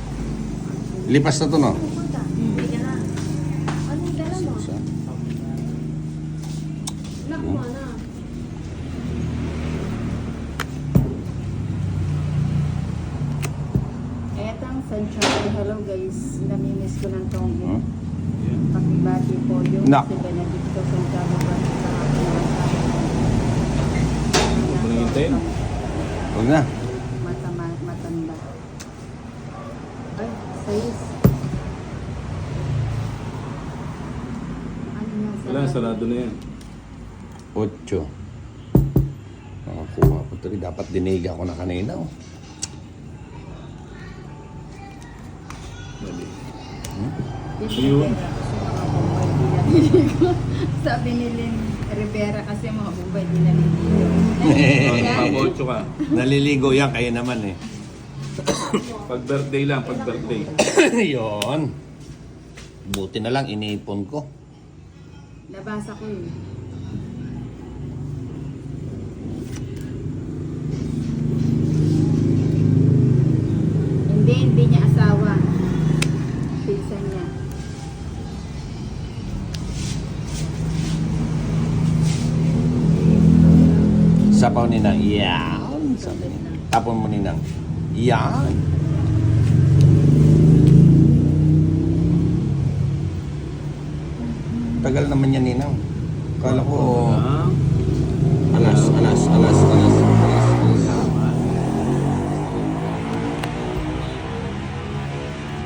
Lipas na to, no? Hindi ka na. Anong dala mo? Lock mo na. Etang Sanchari. Hello guys. Namimiss ko ng tonggo. Hmm? Pakibati po yung Nak. si Benedicto Santiago sa aking Huwag mo nang hintayin. Huwag na. matanda. Ay, sais. Ano nga Wala, sarado na yan. 8. Nakakuha ko ito. Dapat diniga ko na kanina. Oh. Mali. Yun. Sabi ni Lynn Rivera kasi mga bubay di naliligo. Pabotso ka. Naliligo yan, kayo naman eh. Pag birthday lang, pag birthday. Yun. Buti na lang, iniipon ko. Nabasa ko yun. Hindi niya asawa. Pinsan niya. Sapaw ni Nang. Yan. Sabi ni Nang. Tapon mo ni Nang. Yan. Tagal naman yan, Ninang. Kala ko, Ah, alas.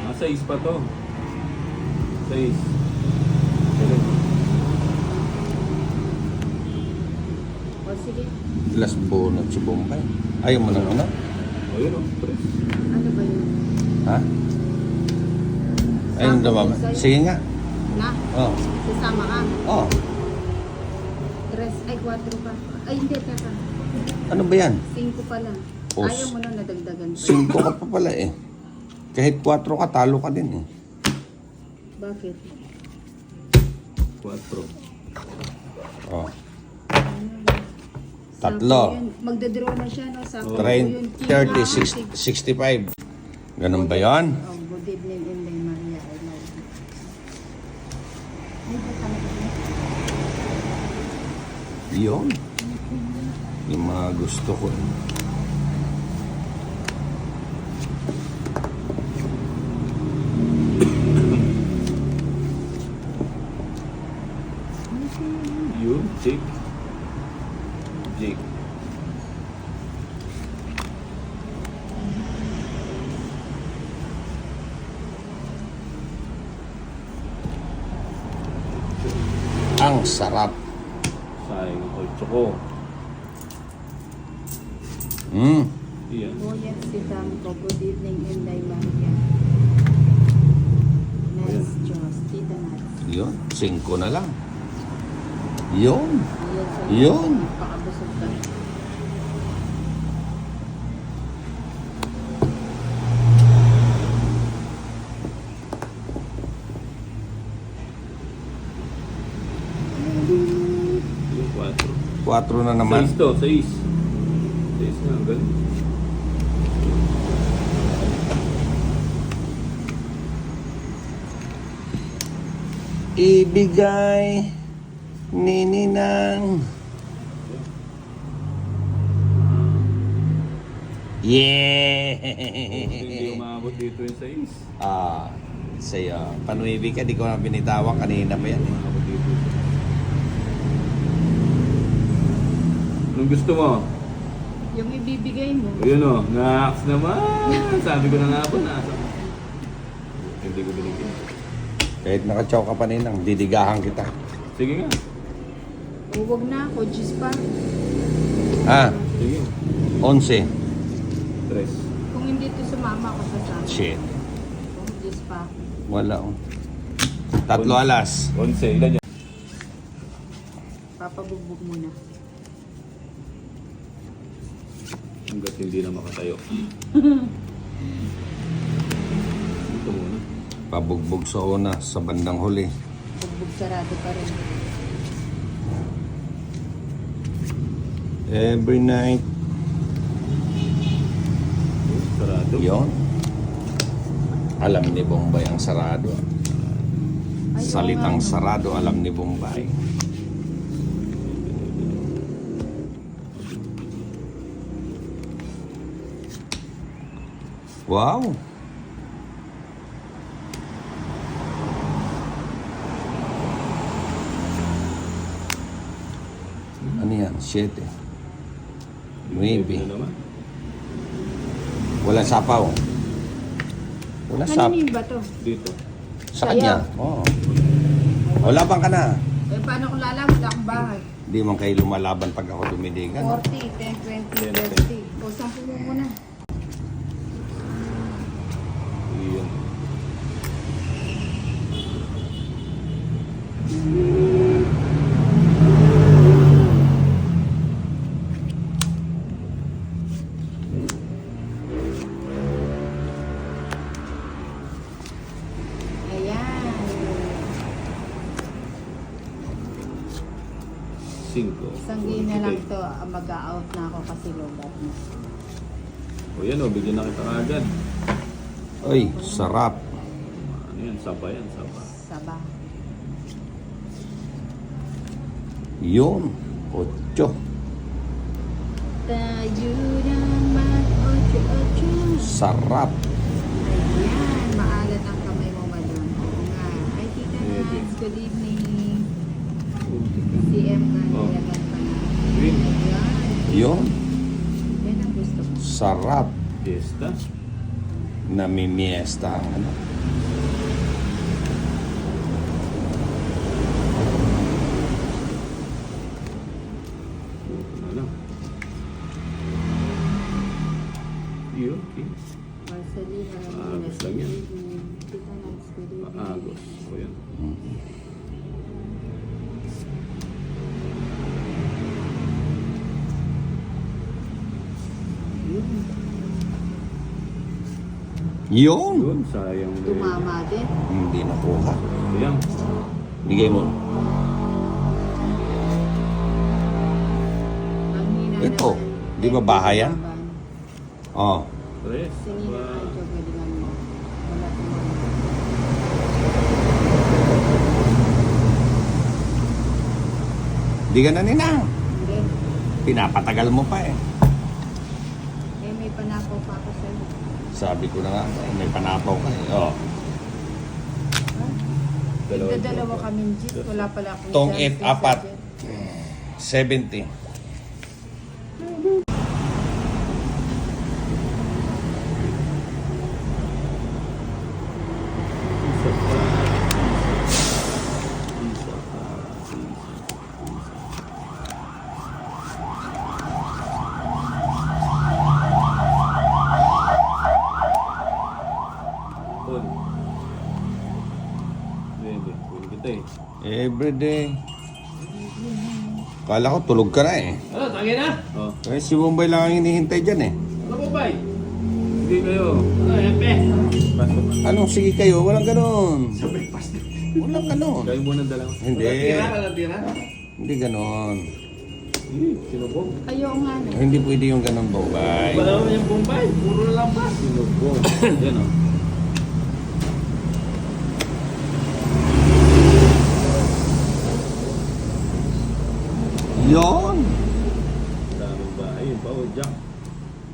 nasa is pa to. Sa is. Galing. O sige. Last bonus si Bombay. Ayaw mo nang ano? O yun o, press. Ano ba yun? Ha? Ayun Sample daw ba? din sa'yo. Sige nga. Na? Oh. Sasama ka? Oh. 3, ay 4 pa. Ay hindi, teka. Ano ba yan? 5 pa lang. Oh, Ayaw mo na nadagdagan pa. 5 ka pa pala eh. Kahit 4 ka, talo ka din eh. Bakit? 4. Oh. Sample Tatlo. yun. Magdadraw na siya, no? Sample Train yun. 30, 65. Ganun ba yan? Oh, good evening, Inday Maria. I love you. Ay, ba't talaga yun? Yun. Yung mga gusto ko. Yun, Jake. Jake. Ang sarap. Sayang ang kotso ko. Mm. Iyan. Oh, yes, si Tamco. Good evening, Inday Maria. Nice Diyos. Tita Nats. Yun. 5 na lang. Yun. Ayan sa Yun. Pakabusog ka. Yung 4. 4 na naman. 6 to, 6. 6 na, ang galing. Ibigay ni Ninang. Hindi Yeah! umabot dito yung 6. Ah, sa'yo. Panuibig ka, di ko na binitawan kanina pa yan. Eh. Umabot dito. Anong gusto mo? Yung ibibigay mo. Ayun o, na-ax naman. Sabi ko na nga po, nasa. Hindi ko binigyan. Kahit nakachow ka pa Ninang, didigahan kita. Sige nga. Huwag na ako. Diyos pa. Ah, Sige. 11. 3. Kung hindi to sumama ako sa sama. Shit. Kung Diyos pa. Wala. Oh. 3 alas. 11. Ilan yan? Papabugbog muna. Hanggat hindi na makatayo. Ito muna. Pabugbog sa una, sa bandang huli. Bugbog sarado pa rin. Every night. Sarado. Yon. Alam ni Bombay ang sarado. Ay, Salitang oo nga, no. sarado, alam ni Bombay. Wow! Ano yan? 7. Maybe. Ito naman. Walang sapaw. Wala sap. Kanino ba to? Dito. Sa kanya. Oo. O, laban ka na. Eh, paano kung lalaban akong bahay? Hindi man kayo lumalaban pag ako tumidigan. 40, 10, 20, 30. O, 10 mo muna. Iyon. Ayan. 5. Isang game na lang to. Mag-out na ako kasi lobat na. O yan o, bigyan na kita agad. Ay, sarap. Ano yan? Saba yan, saba. Saba. Yun. 8. Tayo naman, ocho. Sarap. Ayan, maalat ang kamay mo, madam. Oo nga. Ay, Tita Nats, good evening. CM nga, Oh. nilaban pa na. Green. Ayan. Yun. Yan ang gusto ko. Sarap. Fiesta. Namimiesta ang ano. Ito na lang. Iyon, okay. Marcelina, Maagos lang yan. Tita Nats, good evening. Maagos. O yan. Yun. Yun, sayang. Tumama din. Hindi nakuha. Ayan. Bigay mo. Ang hina Ito, naman. di ba bahay yan? Oh. Tres. Singin na kayo, Joe, pwede lang mo. Wala tumama. Di ka na ninang. Hindi. Pinapatagal mo pa eh. Eh, may panako pa ako sa'yo. Sabi ko na nga, may panapaw ka eh. Oh. Dalawa kami, Jis. Wala pala akong Tong chance 8, 4. sa Jet. 70. Isa pa. Isa pa. Tol. Pwede. Pwede kita eh. Everyday. Kala ko tulog ka na eh. Ano, tangin na? Oh. Eh, si Bombay lang ang hinihintay dyan eh. Ano po ba? Hindi kayo. Ano, epe? Pasok. Anong sige kayo? Walang ganon. Walang ganon. Kayo muna dalawa. Hindi. Tira? Hindi ganon. Sinubog. Ayaw nga na. Hindi pwede yung ganon, Bombay. Wala naman yung Bombay. Puro na lang pa. Sinubog. Yan o. Yon. Daming bahay. Yun pa o, Jack.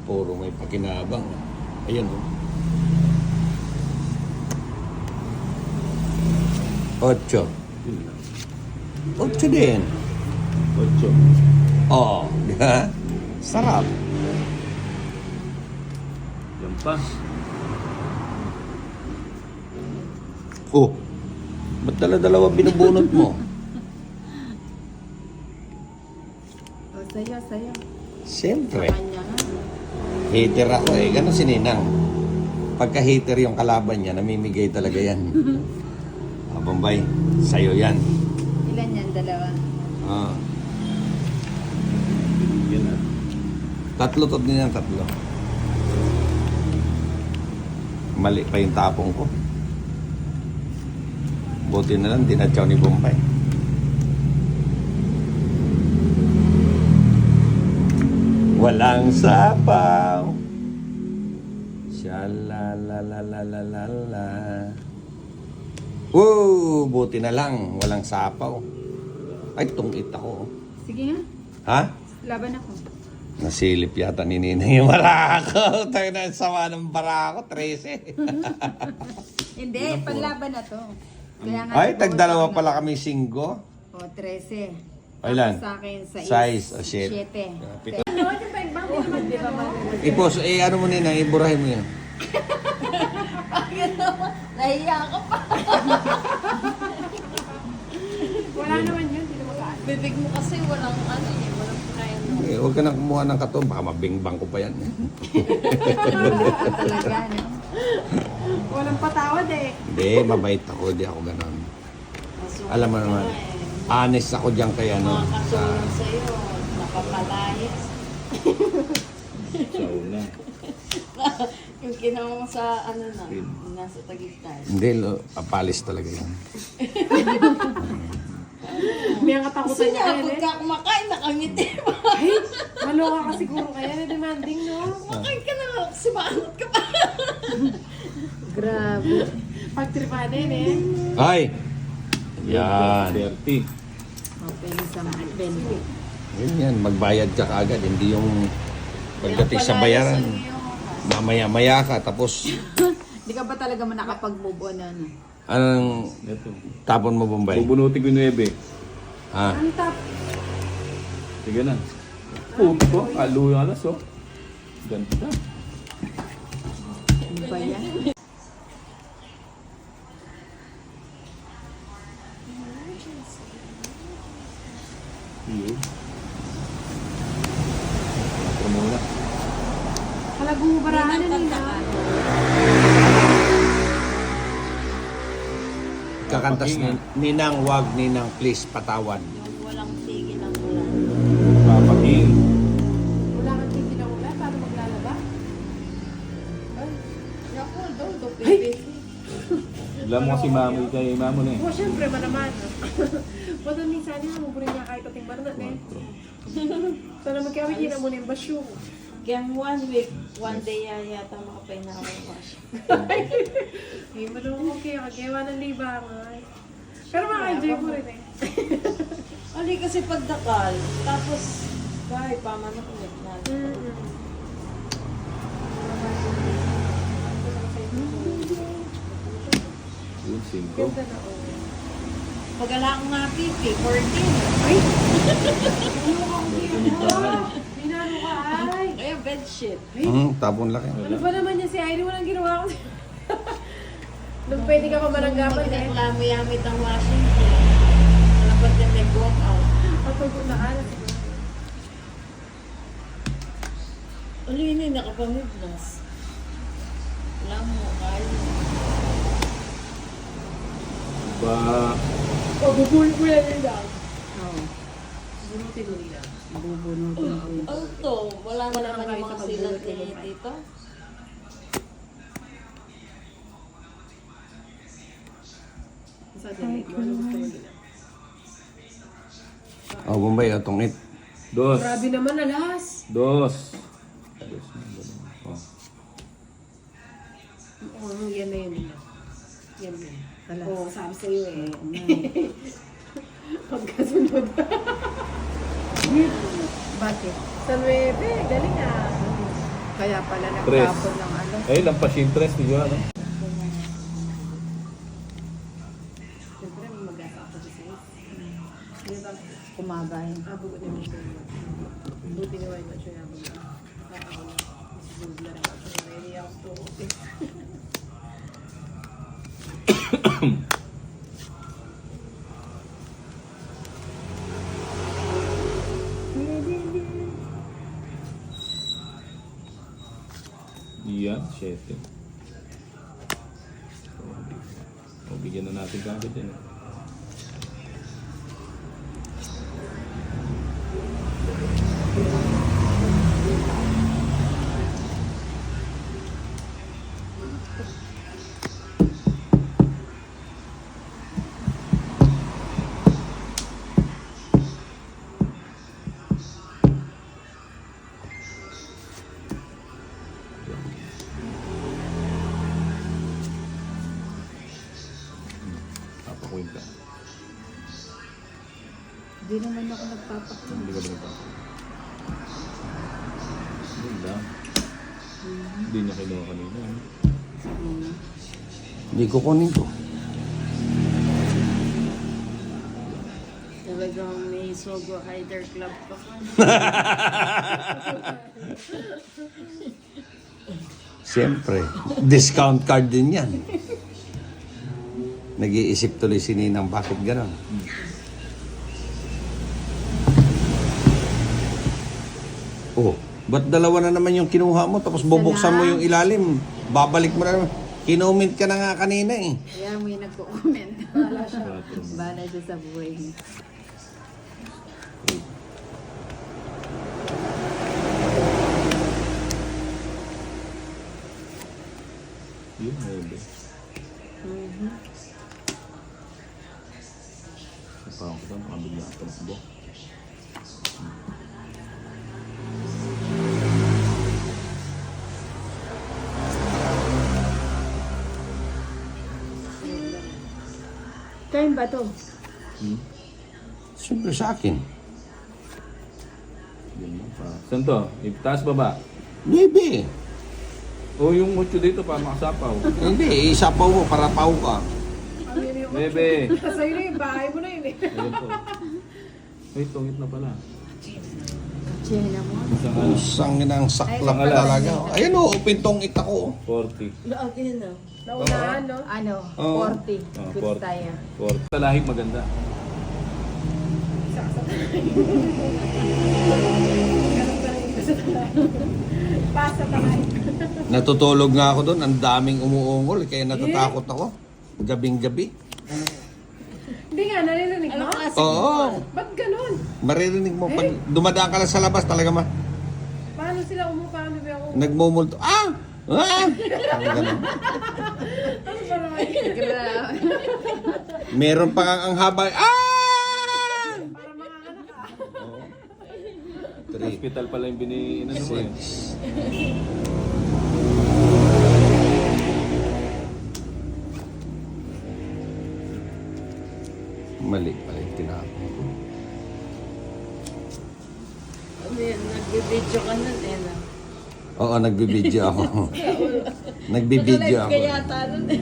Puro may pakinabang. Ayan oh. 8. Yun lang. 8 din. 8. Oo. Di ba? Sarap. Yan pa. Oh. Ba't dala-dalawa binubunot mo? O, sayo. Siyempre. Kanya nga. Hater ako eh. Ganon si Ninang. Pagka hater yung kalaban niya, namimigay talaga yan. Bombay, sa'yo yan. Ilan yan? Dalawa. Ah. Yan na. Tatlo to din yan, tatlo. Mali pa yung tapong ko. Buti na lang, dinatsaw ni Bombay. Walang sapaw. Shalalalalala. Woo! Buti na lang, walang sapaw. Ay, tungit ako. Sige nga, Ha? laban ako. Nasilip yata ni Ninang yung barako. Tayo na sama ng barako, 13. Hindi, panlaban na to. Kaya nga, Ay, tagdalawa pala kami singgo. O, 13. Ilan? Sa akin, Size, o shit. 7. Ano, yung pa ibang di ba man? Ipos, ano mo Ninang, iburahin mo yan. Nahiya ka pa. Wala naman yun, hindi naman kaan. Bibig mo kasi walang ano eh, walang kaya no. Huwag ka na kumuha ng kato, baka mabingbang ko pa yan. Talaga, no? Walang patawad eh. Hindi, mabait ako, di ako ganon. Alam mo naman, honest ako diyan kaya ano. Sa, Makakatulong sa'yo, napapalayas. Sa una. Yung ginawa mo sa ano na, nasa Tagaytay. hindi, papalis talaga yan. May ang katakutan Kasi niya nga, yan eh. pagka kumakain, nakangiti. Ay, maloka ka siguro kaya na demanding, no? Kumakain ka na, kasi maanot ka pa. Grabe. Pagtripanin eh. Ay! Yan. 30. Open sa 20. Yun yan, magbayad ka kaagad, hindi yung pagdating sa bayaran. Mamaya-maya ka, tapos Hindi ka ba talaga man nakapag-move on, ano? anong Ito. tapon mo Bombay? Bubunutin ko yung 9. Ha? Ang top. Sige na. Puto ko. Alo yung alas, oh. Ganda. Ano ba yan? Iyo. Ito muna. Halagong barahan na nila. Kakantas ni Ninang, wag Ninang, please, patawan. Yung walang tigil ang ulan. Papaging. Wala kang tingin na ulan, paano maglalaba? Naku, do PVC. Alam mo kasi mamo kay mamo na eh. O, syempre man naman. Wala minsan niya, maburin niya kahit ating barnat eh. Sana magkawin niya na muna yung basyo. Kaya 1 week, 1 day yata makapahinga ako ng wash. Hindi mo naman okay, kagawa ng libangan. Pero maka-enjoy mo rin eh. Ali kasi pagdakal, tapos kahit pamanok ulit na. Yun, 5. Ganda na oh. Pag-ala akong nga pipi, 14. Ay! Minano ka ay! Kaya bedsheet. Tapon laki. Ano ba naman niya si Irene? Walang ginawa ko. Nung pwede ka pa mananggapan eh. Naglamay-amit ang washing machine. Walang ba't yung nag-walk out. Pagpagod na ka. Ano yun yung nakapamiglas? Wala mo, kaya. Ba, Bubuhin mo yan yun lang. Oo. Bunutin mo nila. Bubunutin ko yun. Ano to? Wala na Wala naman kang yung mga kahit sa silat pagbulot ni dito. Sa delete mo, ano gusto mo nila? Oh, Bombay, tungit. 2. Grabe naman, alas. 2. Oh. Oo, yan na yun. Yan yun. Alas. Oo, sabi sa'yo eh. Oo nga. Pagkasunod. Bakit? Sa 9, galing ah. Kaya pala Tres. nagtapon ng ano. Eh, lampas yung 3 niyo, ano? Siyempre, mag-asa ako sa sa'yo. Hindi ba? Kumabay. Abog na mo siya. Buti na wala siya nabog. Ako na. Mas na rin ako. Ready ako to. Yan, 7. O, bigyan na natin kagad yan. Papakwenta. Hindi naman ako nagpapakwenta. Hindi ka ba nagpapakwenta? Ganda. Hindi niya kinuha kanina. Hindi ko kunin ko. Talagang may Sogo Hider Club pa. Siyempre, discount card din yan. Nag-iisip tuloy si Ninang bakit gano'n. Oh, ba't dalawa na naman yung kinuha mo tapos bubuksan mo yung ilalim. Babalik mo na naman. Kinoment ka na nga kanina eh. Kaya may nagko-comment. Bala siya sa buhay niya. Yun, maybe. Parang kita, makabigla ang tumakbo. Kain ba to? Siyempre sa akin. Yun lang pa. Saan to? Itaas baba? Baby. O yung mucho dito pa makasapaw. Hindi, isapaw mo para paw ka. Bebe! Sa'yo na yung bahay mo na yun eh. Ayun po. Ay, tungit na pala. Chena mo. Isang ano? Isang inang saklap Ay, talaga. Ayun o, open tong ita ko. 40. Lagi na. Naunahan, no? Ano? Oo. 40. Good tayo. 40. Talahik maganda. Pasa tayo. Natutulog nga ako doon. Ang daming umuungol. Kaya natatakot ako. Gabing-gabi. Hindi nga, naririnig mo? Oo. Ba't ganun? Maririnig mo. Pag dumadaan ka lang sa labas, talaga Paano sila paano ba ako? nagmumulto. Ah! Ah! Ganun. Ano ba naman yun? Grabe. Meron pa nga ang habay. Ah! Para mga anak ah. Three, Hospital pala yung ano mo eh. 6. Mali pala yung tinapon ko. Ano yan? Nagbibidyo ka nun eh. No? Oo, nagbibideo ako. Nagbibideo ako. Kaya yata nun eh.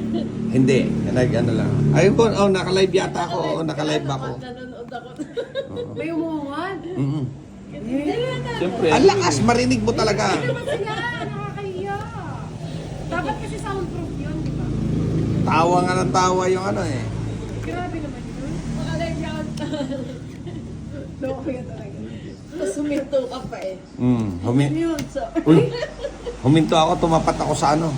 Hindi, nag-ano lang. Ayun po, oh, naka-live yata ako. Oo, naka-live ako. Nanonood ako. May umuungad. Mm-mm. Siyempre. Ang lakas, marinig mo talaga. Sila, nakakahiya. Dapat kasi soundproof yun, di ba? Tawa nga ng tawa yung ano eh. Grabe naman yun. Makalive yan. Loko yan talaga. Tapos huminto ka pa eh. Yun, so. Uy, huminto ako, tumapat ako sa ano.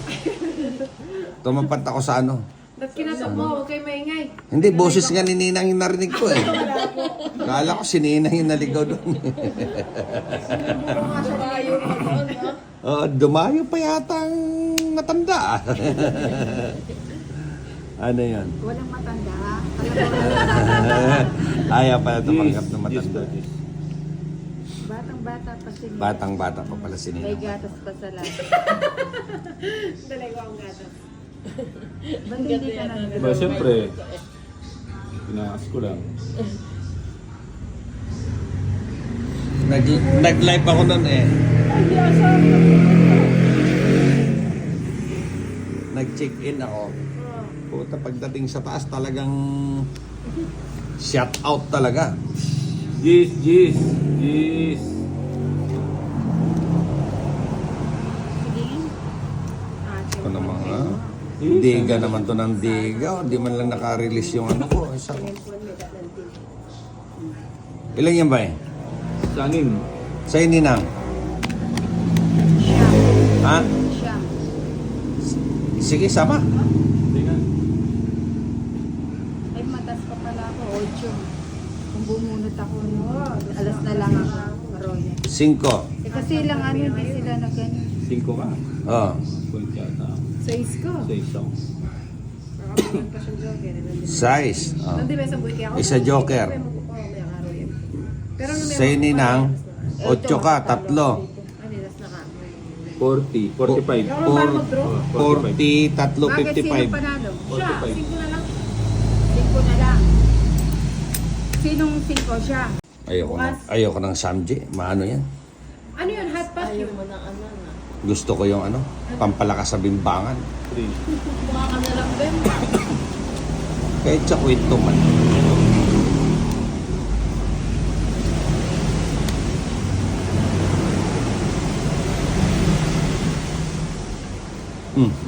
Tumapat ako sa ano. Ba't kinatok mo? Huwag kayo maingay. Hindi, boses nga ni Ninang yung narinig ko eh. Kala ko si Ninang yung naligaw doon. Kabayo ka doon, no? Dumayo pa yata ang matanda. Ano yun? Walang matanda. Alam mo, Ayaw pala tumanggap ng Gis matanda. po, gis. batang-bata pa siya. Batang-bata pa pala si May Ninang. gatas pa sa lahat. Dalawa ang gatas. Ba't hindi ka na Ba, siyempre. Pinakas ko lang. Nag-live ako nun eh. Nag-check-in ako. Puta, pagdating sa taas talagang shout out talaga. Gis, gis, gis. Ito naman ha. Diga naman to ng diga. Hindi man lang naka-release yung ano ko. Isa ko. Ilan yan ba eh? Sangin. Sa'yo Ninang? Ha? Siyam. Sige, sama. Hindi nga. Ay, matas pa pala ako. 8. Kung bumunot ako, alas na lang ako. Maroya. 5. Eh, kasi lang ano, hindi sila nagano. 5 ka. Oh. Point yata. 6 ko. 6 ako. Nakapagod pa siyang joker. Size. Oh. Hindi ba isang buhay ako? Isa joker. May araw yan. Pero nung may Sa'yo Ninang, 8 ka, 3. Ay, nilas na ka. 40, 45. Ako para mag-draw. 40, 3, Bakit sino 55. panalo? Siya, 45. 5 na lang. 5 na Sinong 5 siya? Ayoko ng Samji. Maano yan? Ano yun? Hot pot Ayaw yun? mo ng ano na. Gusto ko yung ano, pampalakas sa bimbangan. 3. Mukha ka na lang, Ben. Kahit sa kwento man.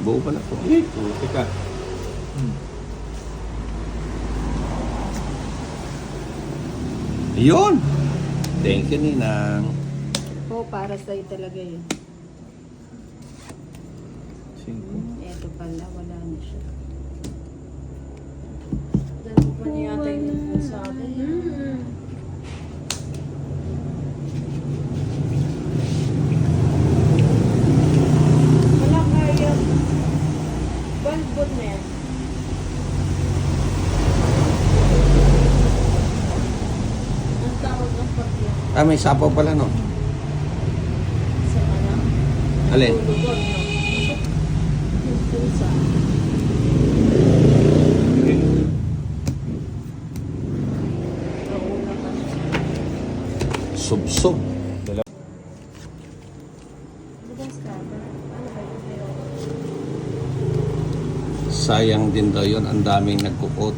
Buo pala po. Puti ka. Yun! Thank you, Ninang. Oo, para sa'yo talaga yun. 5. Eto pala, wala na siya. Dahil mo pa niya yata yung sa akin. Wala kaya. Balbot na yan. Ang tawag ng pagyan. May sapaw pala, no? Sa ano? Alin? Lugod, no? Yung pusa. Nauna pa siya. Subsob. Bukas ka. Ano ba yun? Sayang din daw yun. Ang daming nagkukot.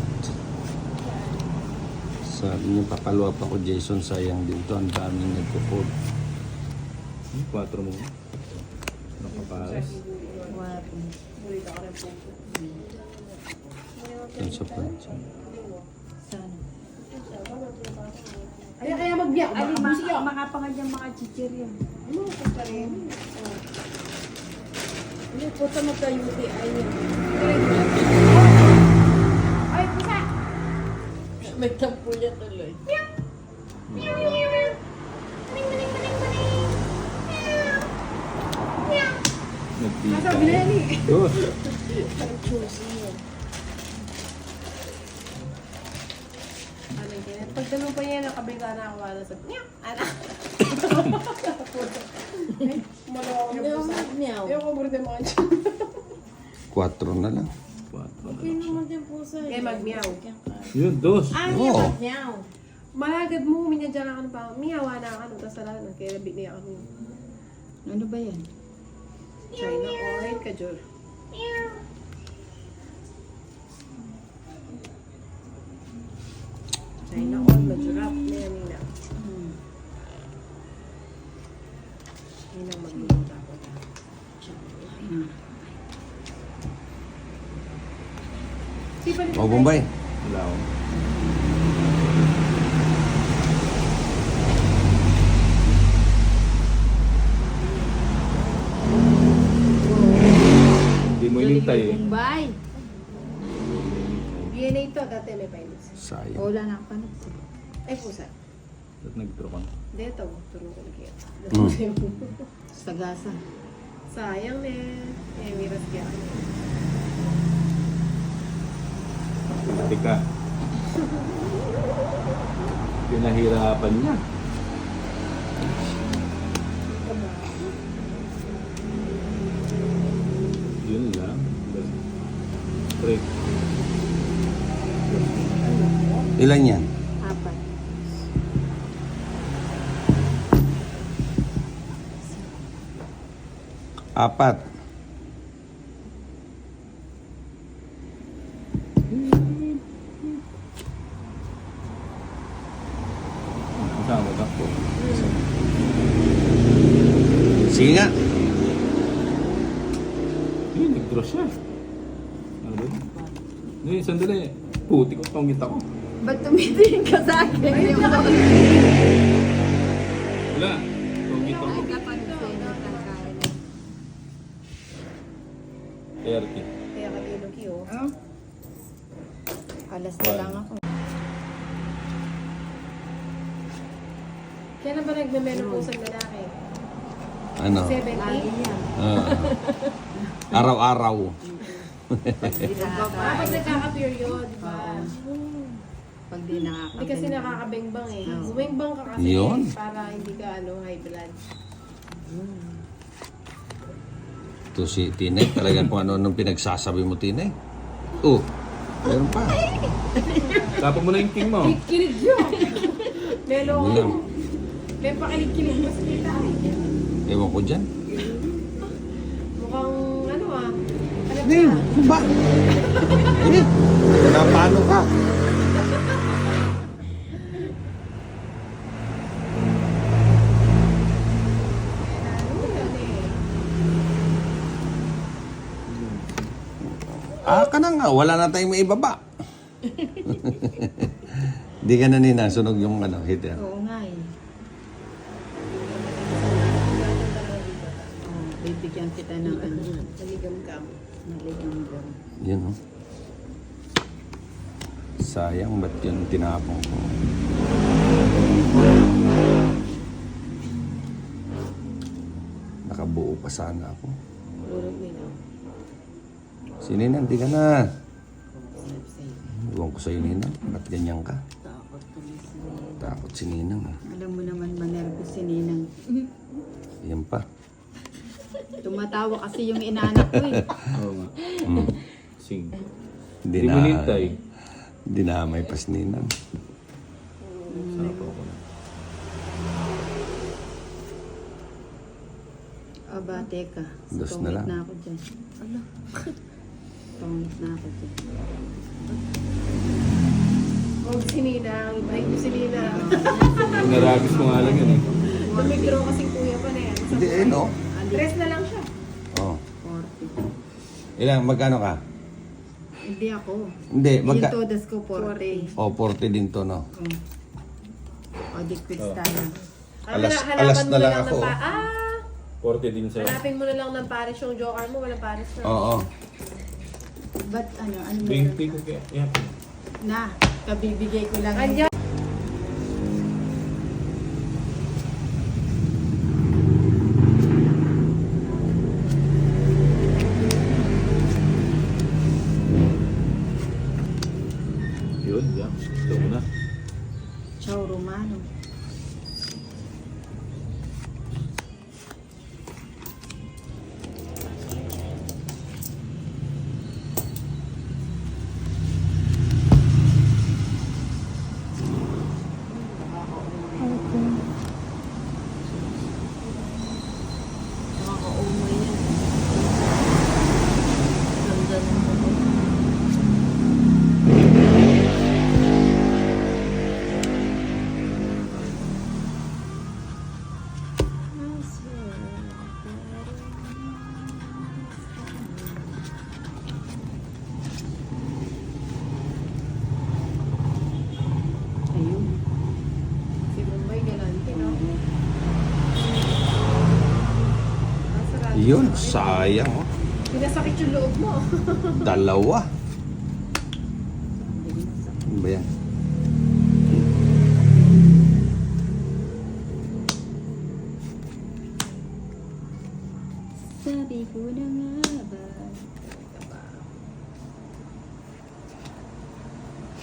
Sabi niyo, papalwa pa ko, Jason, sayang din to. Ang daming nagkukot. 4 mo. Nakapares. Yan sa pransa. Sana. Ay, kaya magbiyak. Ay, makapangad yung mga chichirya. Ano ko pa rin? Hindi po sa magka-UTI niya. Ay, pusa! May tampo niya tuloy. Nagpita. Sabi na yan eh. Dos. Parang choosy yun. Ano yun? Pag tanong pa niya, nakabigla na ako. Ano sa... Niyak! Ano? Malawa ko Meow, yung pusa. meow. Ayaw ko burda mga dyan. 4 na lang. 4. Okay naman din po sa Kaya mag-meow. Yun, 2. Ah, Oo. niya mag-meow. Malagad mo, minyadyan ka ano pa. Miyawa na ka. Tapos ala na. Kaya labig niya ako. Ano ba yan? China oil ka, Jor. China oil, majurap. Nina. Ninang magluluto ako. Di ba O, Bombay. Wala ako. Hindi mo inintay eh. Bombay. DNA to, dati may virus. Sayang. Wala na ako panig. Ay, pusa. Ba't nag-draw ka? Dito, turo ko lagi. Sagasa. Sayang eh. Eh, miras kaya. Puti ka. Pinahirapan niya. Yun lang. Break. Ilan yan? 4. Apat. Kasama ka po. Sige nga. Yun, nag-draw siya. Ano ba? Ngayon, sandali. Puti ko, tongit ako. Ba't tumitingin ka sa akin? Wala. Tongit ako. Ay, kapansin na kakain. 30. Kaya katilog yun. Alas na lang ako. Kaya na ba nagme-menopause ang lalaki? Ano? 70? Lagi yan. Araw-araw. Dapat nagkaka-period, di ba? Pag di nakakabili. Hindi kasi nakakabengbang eh. Oo. Bumengbang ka kasi Yun. para hindi ka high blood. Ito si Tinay. Talagang kung ano nung pinagsasabi mo, Tinay. Oh, Meron pa. Tapos mo na yung king mo. Kilig yun. Melo. Hindi lang. May pakilig-kilig mas kita. Ewan ko dyan. Mukhang ano ah. Alam Hindi, na. ano ba? Hindi. Napano ka? Ka na nga, wala na tayong maibaba. Di ka na nina, sunog yung heater. Oo nga eh. Oh, bibigyan kita ng Naligam-gam. Naligam-gam. Yan oh. Sayang, ba't yun tinapong ko? Nakabuo pa sana ako. Lulog nila. Si Ninang, di ka na. Iwan ko sa'yo, Ninang. Ba't ganyan ka? Takot kami sa Takot si Ninang. Alam mo naman manervous si Ninang. Yan pa. Tumatawa kasi yung inaanak ko eh. Oo nga. Mm. Sing. Hindi mo nintay. Dinamay pa si Ninang. Sarap ako na. Aba, teka. Dos na Tungit lang. na ako dyan. Ala. Tungit na ako dyan. Huwag si Ninang. Ibalik mo si Ninang. Naragis ko nga lang yun eh. Tumigro kasi kuya pa na yan. Hindi, no? Tres na lang siya. Oh. 40. Ilang, magkano ka? Hindi ako. Hindi, Yung todas ko 40. Oh, 40 din to, no? O, di quiz tayo. Alas na lang ako. 40 din sa'yo. Hanapin mo na lang ng Paris yung joker mo. Walang Paris na. Oo. Ba't ano 20 meron ko ka? kaya. Yeah. Na, kabibigay ko lang. Andyan. Yun, yeah. Gusto ko na. Ciao, Romano. Nakaka-umay yan. Ganda naman. Ayun. Si Mumbai, galante, no? Ah, sarado. Yun, sayang, oh. Pinasakit yung loob mo. Dalawa. Ano ba yan? Sabi ko na nga ba?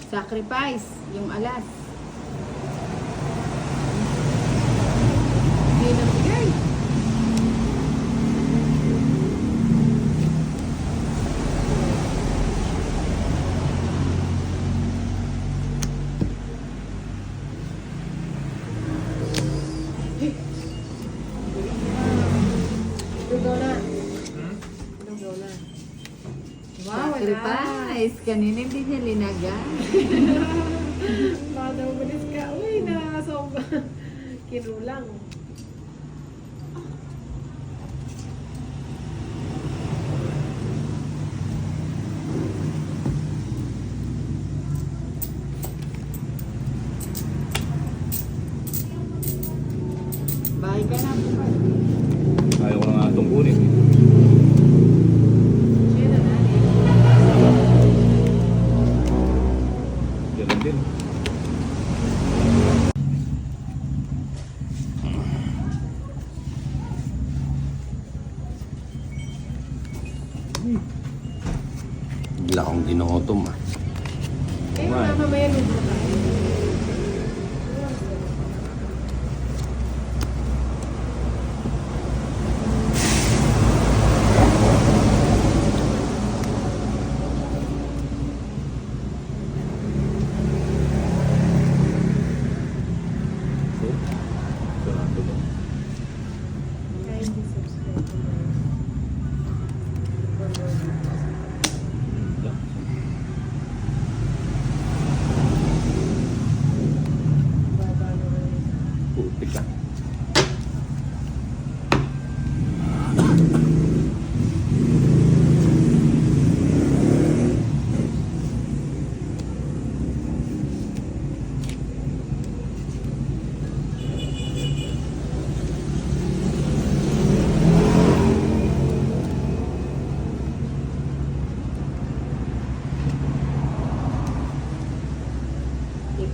Sacrifice, yung alas. Hindi na bigay. Lugaw na. Lugaw na. Wow, wala. Sacrifice, kanina hindi niya linagan. Baka daw umalis ka. Uy, nasobra. Kinulang. Bahay ka na bukas. Ayaw ko na nga itong kunin. Siya na na. Ganun din. Bigla akong ginutom, ah. Eh, mamaya lugaw na.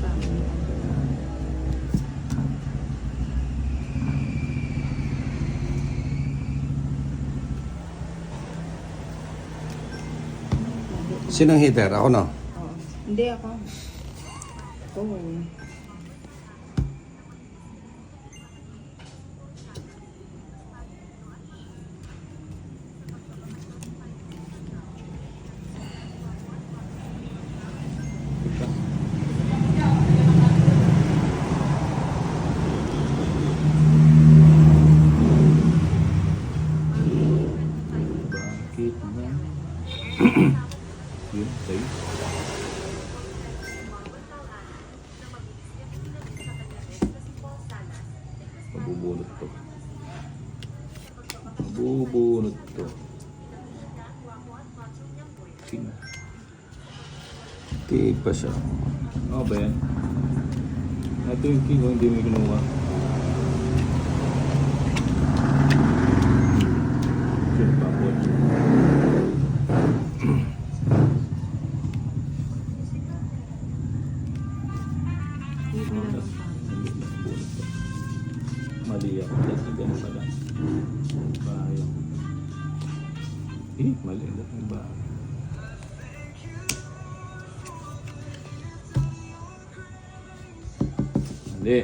pa. Sinong heater? Ako na. Oo. Hindi ako. Oo. Bakit na? Yun, tayo. Mabubunot to. Mabubunot to. Sino? Tiig pa siya. Ano ba yan? Ito yung king ko, hindi mo kinuha. Yun pa po. Mali ako. Dati ganun pala. Bahay ako. Mali. Dati bahay. Mali.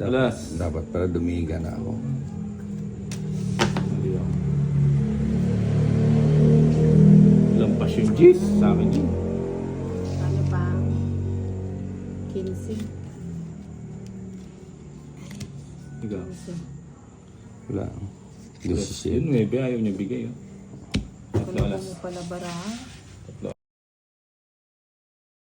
Alas. Dapat para dumiga na ako. Mali ako. Lampas yung G's sa akin yun. Ano pa? 15. Ikaw. Wala. Yun, 9. Ayaw niya bigay. Oh. Tatlo Wala alas. mo pala bara. Tatlo